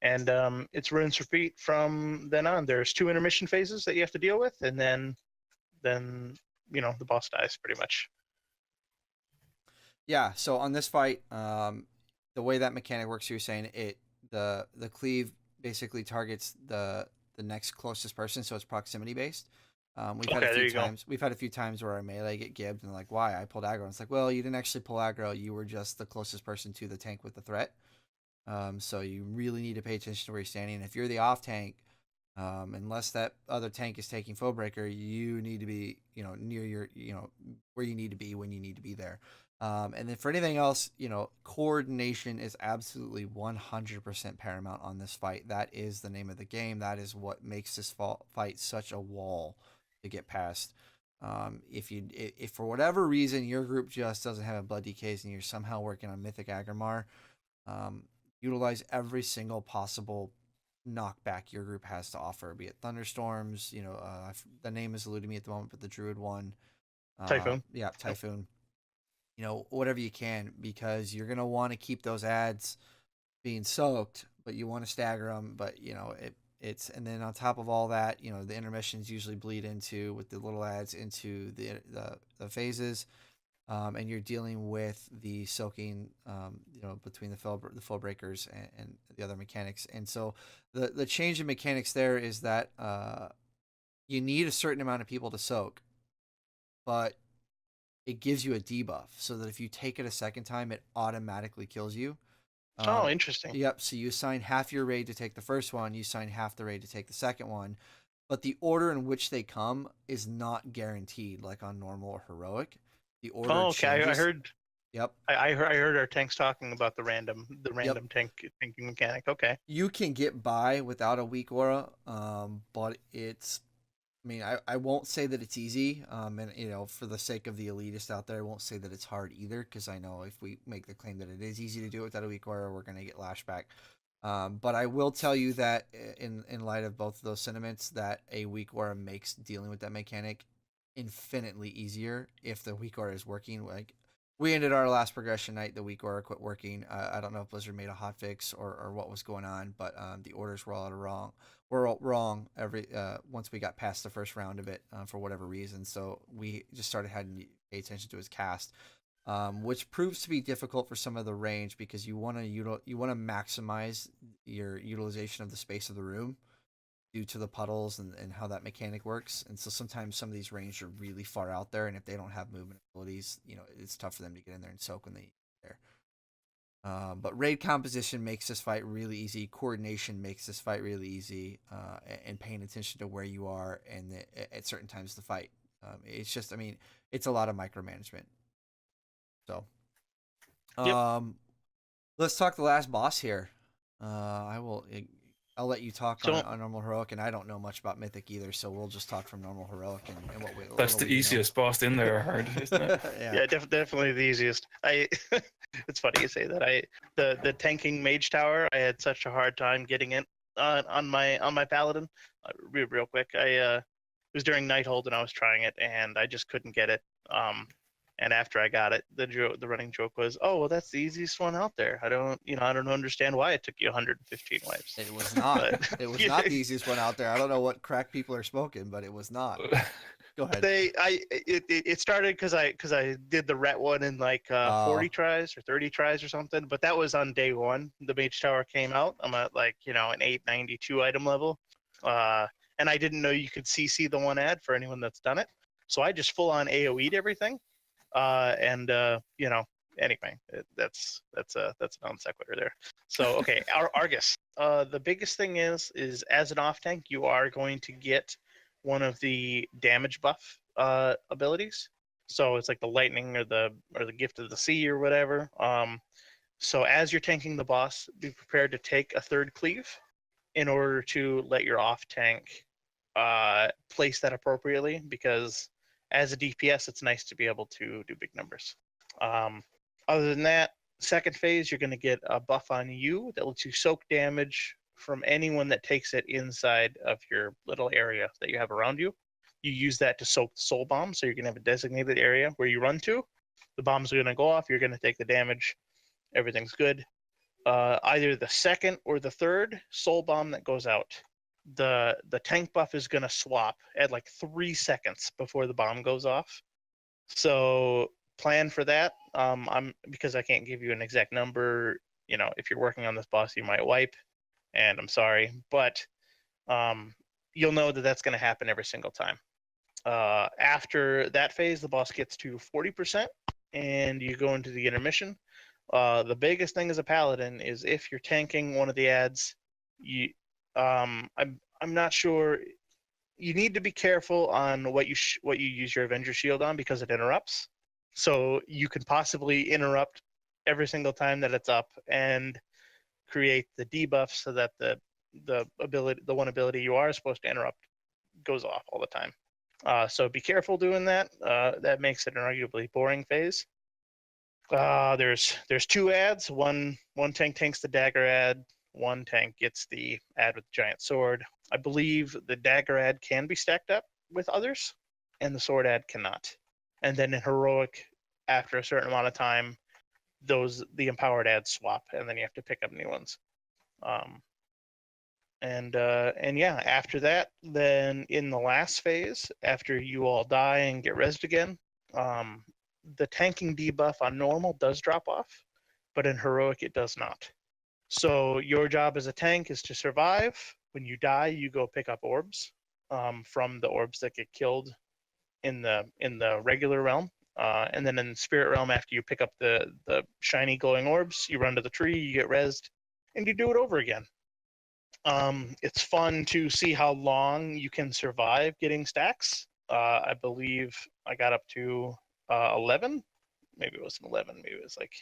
And it's rinse repeat from then on. There's two intermission phases that you have to deal with, and then the boss dies pretty much. Yeah, so on this fight, the way that mechanic works, you're saying the cleave basically targets the next closest person, so it's proximity based. We've had a few times where our melee get gibbed and like, why? I pulled aggro. And it's like, well, you didn't actually pull aggro. You were just the closest person to the tank with the threat. So you really need to pay attention to where you're standing. If you're the off tank, unless that other tank is taking foe breaker, you need to be, near your, where you need to be when you need to be there. And then for anything else, coordination is absolutely 100% paramount on this fight. That is the name of the game. That is what makes this fight such a wall to get past. If for whatever reason your group just doesn't have a blood DKs and you're somehow working on Mythic Aggramar, utilize every single possible knockback your group has to offer, be it thunderstorms, the name is eluding me at the moment, but the druid one, Typhoon. Yeah, Typhoon. Whatever you can, because you're gonna want to keep those ads being soaked, but you want to stagger them. But it's and then on top of all that, the intermissions usually bleed into with the little ads into the phases, and you're dealing with the soaking, between the foe breakers and the other mechanics. And so the change in mechanics there is that you need a certain amount of people to soak, but it gives you a debuff so that if you take it a second time, it automatically kills you. Oh, interesting. Yep. So you assign half your raid to take the first one, you assign half the raid to take the second one, but the order in which they come is not guaranteed like on normal or heroic. The order changes. I heard. Yep. I heard our tanks talking about the random tanking mechanic. Okay. You can get by without a weak aura, but I won't say that it's easy. And for the sake of the elitist out there, I won't say that it's hard either, because I know if we make the claim that it is easy to do it without a weak aura, we're going to get lashback. But I will tell you that in light of both of those sentiments, that a weak aura makes dealing with that mechanic infinitely easier if the weak aura is working. Like, we ended our last progression night, the weak aura quit working. I don't know if Blizzard made a hotfix or what was going on, but the orders were all wrong. We're all wrong once we got past the first round of it for whatever reason. So we just started having to pay attention to his cast, which proves to be difficult for some of the range, because you want to maximize your utilization of the space of the room. due to the puddles and how that mechanic works. And so sometimes some of these ranged are really far out there, and if they don't have movement abilities, it's tough for them to get in there and soak when they get there. But raid composition makes this fight really easy. Coordination makes this fight really easy, and paying attention to where you are and at certain times of the fight. It's just, it's a lot of micromanagement. So, let's talk the last boss here. I'll let you talk on normal heroic, and I don't know much about mythic either, so we'll just talk from normal heroic and what we. That's the easiest boss in there, I heard, isn't it? Yeah, definitely the easiest. It's funny you say that. The tanking mage tower, I had such a hard time getting it on my paladin. Real quick, it was during Nighthold and I was trying it, and I just couldn't get it. And after I got it, the running joke was, "Oh, well, that's the easiest one out there. I don't understand why it took you 115 wipes." It was not. It was not the easiest one out there. I don't know what crack people are smoking, but it was not. Go ahead. It started because I did the ret one in like 40 tries or 30 tries or something, but that was on day one. The mage tower came out. I'm at like an 892 item level, and I didn't know you could CC the one ad for anyone that's done it. So I just full on AOE'd everything. Anyway, that's a non sequitur there. So okay, Argus. The biggest thing is as an off tank, you are going to get one of the damage buff abilities. So it's like the lightning or the gift of the sea or whatever. So as you're tanking the boss, be prepared to take a third cleave in order to let your off tank place that appropriately, because as a DPS, it's nice to be able to do big numbers. Other than that, second phase, you're going to get a buff on you that lets you soak damage from anyone that takes it inside of your little area that you have around you. You use that to soak the soul bomb, so you're going to have a designated area where you run to. The bombs are going to go off, you're going to take the damage, everything's good. Either the second or the third soul bomb that goes out, the tank buff is going to swap at like 3 seconds before the bomb goes off. So plan for that. Because I can't give you an exact number. If you're working on this boss, you might wipe, and I'm sorry, but you'll know that that's going to happen every single time. After that phase, the boss gets to 40%, and you go into the intermission. The biggest thing as a paladin is if you're tanking one of the ads, I'm not sure. You need to be careful on what you use your Avenger Shield on, because it interrupts. So you can possibly interrupt every single time that it's up and create the debuff so that the one ability you are supposed to interrupt goes off all the time. So be careful doing that. That makes it an arguably boring phase. There's 2 ads. One tank tanks the dagger ad. One tank gets the ad with the giant sword. I believe the dagger ad can be stacked up with others, and the sword ad cannot. And then in heroic, after a certain amount of time, the empowered ads swap, and then you have to pick up new ones. After that, then in the last phase, after you all die and get rezzed again, the tanking debuff on normal does drop off, but in heroic it does not. So your job as a tank is to survive. When you die, you go pick up orbs from the orbs that get killed in the regular realm, and then in the spirit realm, after you pick up the shiny glowing orbs, you run to the tree, you get rezzed, and you do it over again. It's fun to see how long you can survive getting stacks. I believe I got up to 11. Maybe it wasn't 11. Maybe it was like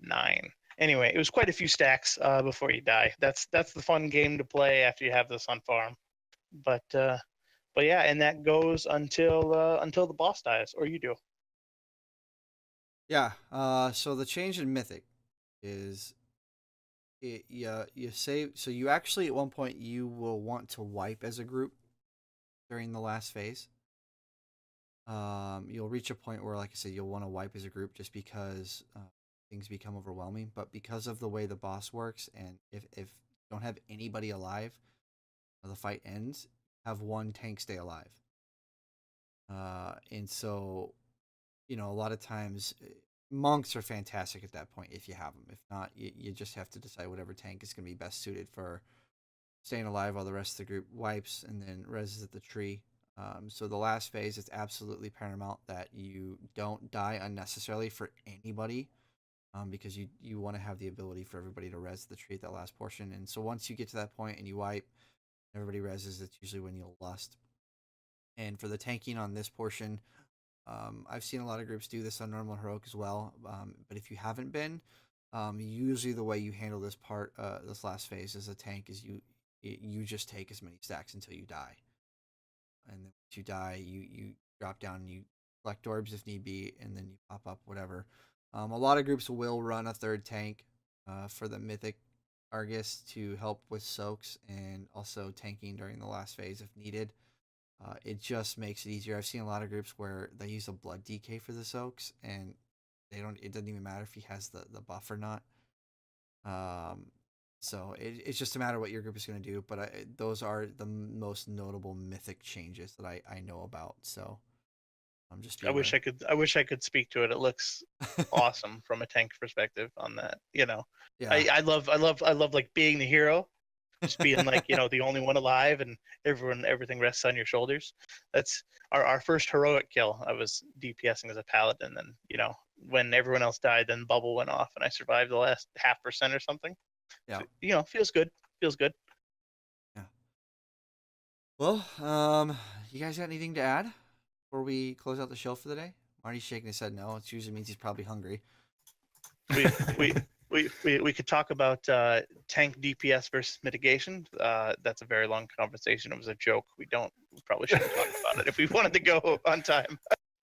9. Anyway, it was quite a few stacks before you die. That's the fun game to play after you have this on farm. But yeah, and that goes until the boss dies, or you do. Yeah. So the change in Mythic is you save. So you actually at one point you will want to wipe as a group during the last phase. You'll reach a point where, like I said, you'll want to wipe as a group just because things become overwhelming. But because of the way the boss works, and if you don't have anybody alive, the fight ends. Have one tank stay alive. And so, a lot of times monks are fantastic at that point if you have them. If not, you just have to decide whatever tank is going to be best suited for staying alive while the rest of the group wipes, and then reses at the tree. So the last phase, it's absolutely paramount that you don't die unnecessarily for anybody, because you want to have the ability for everybody to res the tree at that last portion. And so once you get to that point and you wipe, everybody reses. It's usually when you'll lust. And for the tanking on this portion, I've seen a lot of groups do this on normal and heroic as well. But if you haven't been, usually the way you handle this part, this last phase as a tank, is you just take as many stacks until you die. And then once you die, you drop down and you collect orbs if need be, and then you pop up whatever. A lot of groups will run a third tank for the Mythic Argus to help with soaks and also tanking during the last phase if needed. It just makes it easier. I've seen a lot of groups where they use a blood DK for the soaks, and it doesn't even matter if he has the buff or not. So it's just a matter of what your group is going to do. But those are the most notable Mythic changes that I know about. So I'm just. I wish I could speak to it. It looks awesome from a tank perspective on that. Yeah. I love like being the hero, just being like the only one alive, and everything rests on your shoulders. That's our first heroic kill. I was DPSing as a paladin, and when everyone else died, then bubble went off, and I survived the last 0.5% or something. Yeah. So, feels good. Feels good. Yeah. Well, you guys got anything to add before we close out the show for the day? Marty's shaking his head no. It usually means he's probably hungry. We could talk about tank DPS versus mitigation. That's a very long conversation. It was a joke. We probably shouldn't talk about it if we wanted to go on time.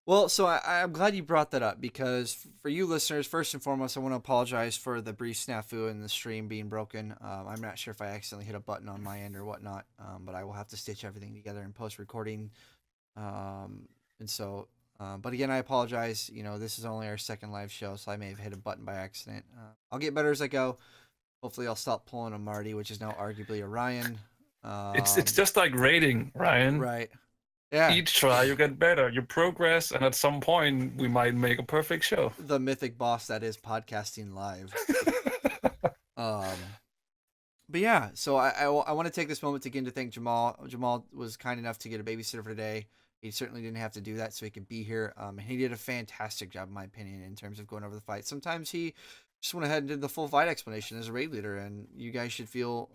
Well, so I'm glad you brought that up, because for you listeners, first and foremost, I want to apologize for the brief snafu in the stream being broken. I'm not sure if I accidentally hit a button on my end or whatnot, but I will have to stitch everything together in post-recording. And so, but again, I apologize. This is only our second live show, so I may have hit a button by accident. I'll get better as I go. Hopefully, I'll stop pulling a Marty, which is now arguably a Ryan. It's just like rating, Ryan. Right. Yeah. Each try you get better, you progress, and at some point we might make a perfect show. The mythic boss that is podcasting live. But yeah, so I want to take this moment again to thank Jamal. Jamal was kind enough to get a babysitter for today. He certainly didn't have to do that so he could be here. And he did a fantastic job, in my opinion, in terms of going over the fight. Sometimes he just went ahead and did the full fight explanation as a raid leader, and you guys should feel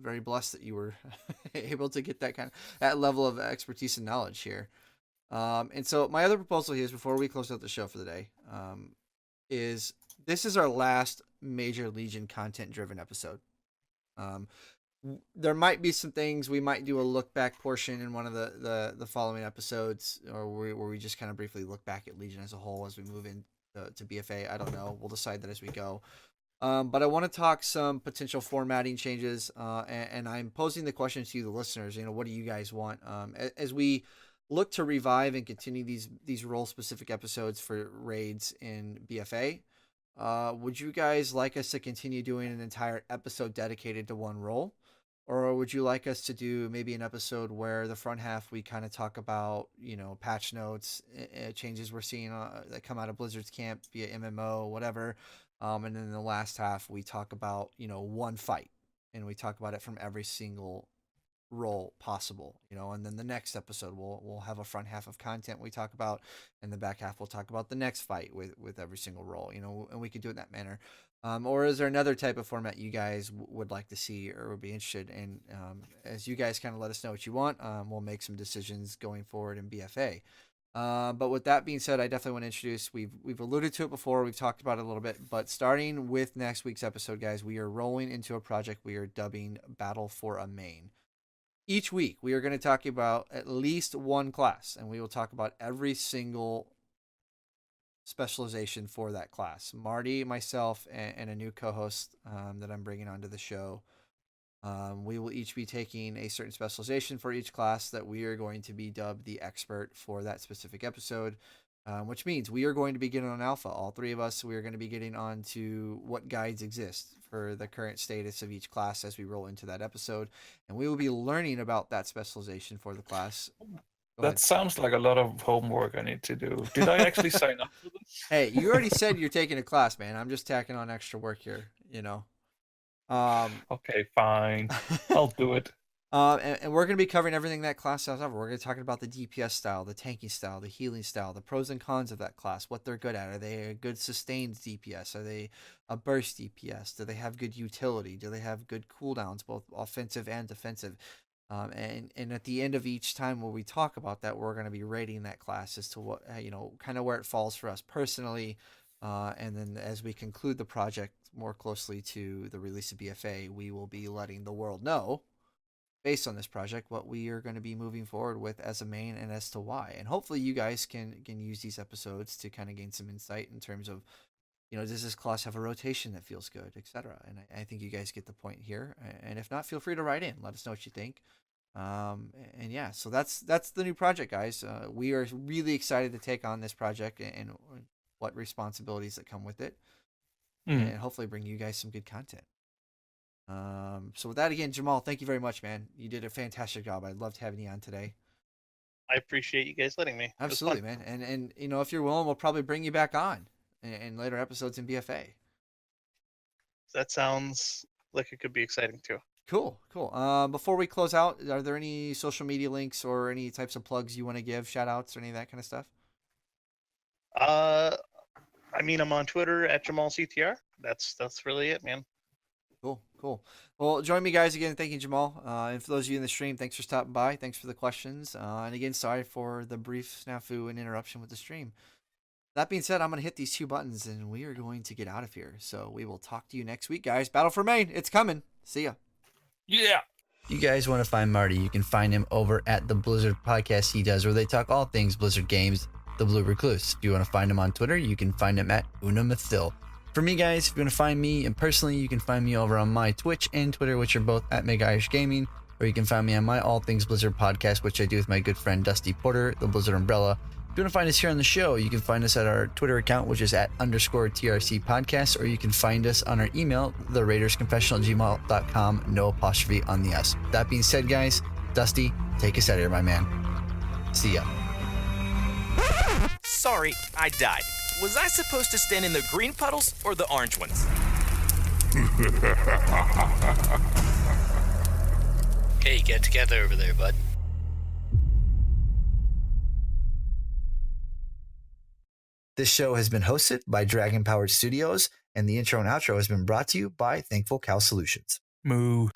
very blessed that you were able to get that level of expertise and knowledge here. And so my other proposal here is, before we close out the show for the day, is this is our last major Legion content-driven episode. There might be some things we might do a look back portion in one of the following episodes, or where we just kind of briefly look back at Legion as a whole as we move in to BFA. I don't know. We'll decide that as we go. But I want to talk some potential formatting changes, and I'm posing the question to you, the listeners. What do you guys want? As we look to revive and continue these role specific episodes for raids in BFA, would you guys like us to continue doing an entire episode dedicated to one role? Or would you like us to do maybe an episode where the front half we kind of talk about, patch notes, changes we're seeing that come out of Blizzard's camp via MMO, whatever. And then in the last half we talk about, one fight, and we talk about it from every single role possible, and then the next episode we'll have a front half of content we talk about, and the back half we'll talk about the next fight with every single role, and we could do it in that manner. Or is there another type of format you guys would like to see or would be interested in? As you guys kind of let us know what you want, we'll make some decisions going forward in BFA. But with that being said, I definitely want to introduce, we've alluded to it before, we've talked about it a little bit, but starting with next week's episode, guys, we are rolling into a project we are dubbing Battle for a Main. Each week, we are going to talk about at least one class, and we will talk about every single specialization for that class. Marty, myself, and a new co-host that I'm bringing onto the show, we will each be taking a certain specialization for each class that we are going to be dubbed the expert for that specific episode, which means we are going to be getting on alpha. All three of us, we are going to be getting on to what guides exist for the current status of each class as we roll into that episode, and we will be learning about that specialization for the class. That sounds like a lot of homework I need to do. Did I actually sign up for this? Hey, you already said you're taking a class, man. I'm just tacking on extra work here, Okay, fine. I'll do it. And we're going to be covering everything that class has over. We're going to talk about the DPS style, the tanking style, the healing style, the pros and cons of that class, what they're good at. Are they a good sustained DPS? Are they a burst DPS? Do they have good utility? Do they have good cooldowns, both offensive and defensive? And at the end of each time where we talk about that, we're going to be rating that class as to what, kind of where it falls for us personally. And then as we conclude the project more closely to the release of BFA, we will be letting the world know, based on this project, what we are going to be moving forward with as a main and as to why. And hopefully you guys can use these episodes to kind of gain some insight in terms of, does this class have a rotation that feels good, etc. And I think you guys get the point here. And if not, feel free to write in. Let us know what you think. And yeah, so that's the new project, guys. We are really excited to take on this project and what responsibilities that come with it, and hopefully bring you guys some good content. So with that, again, Jamal, thank you very much, man. You did a fantastic job. I loved having you on today. I appreciate you guys letting me. Absolutely, man. And if you're willing, we'll probably bring you back on in later episodes in BFA. That sounds like it could be exciting too. Cool. Before we close out, are there any social media links or any types of plugs you want to give, shout outs or any of that kind of stuff? I'm on Twitter at JamalCTR. That's really it, man. Cool. Well, join me, guys, again. Thank you, Jamal. And for those of you in the stream, thanks for stopping by. Thanks for the questions. And again, sorry for the brief snafu and interruption with the stream. That being said, I'm going to hit these 2 buttons and we are going to get out of here. So we will talk to you next week, guys. Battle for Maine. It's coming. See ya. Yeah. You guys want to find Marty, you can find him over at the Blizzard podcast he does, where they talk all things Blizzard games, the Blue Recluse. If you want to find him on Twitter, you can find him at Unamathil. For me, guys, if you want to find me and personally, you can find me over on my Twitch and Twitter, which are both at Mega Irish Gaming, or you can find me on my All Things Blizzard podcast, which I do with my good friend Dusty Porter, the Blizzard Umbrella. If you want to find us here on the show, you can find us at our Twitter account, which is at _TRC podcast, or you can find us on our email, theraidersconfessional@gmail.com, no apostrophe on the S. That being said, guys, Dusty, take us out of here, my man. See ya. Sorry, I died. Was I supposed to stand in the green puddles or the orange ones? Hey, get together over there, bud. This show has been hosted by Dragon Powered Studios, and the intro and outro has been brought to you by Thankful Cow Solutions. Moo.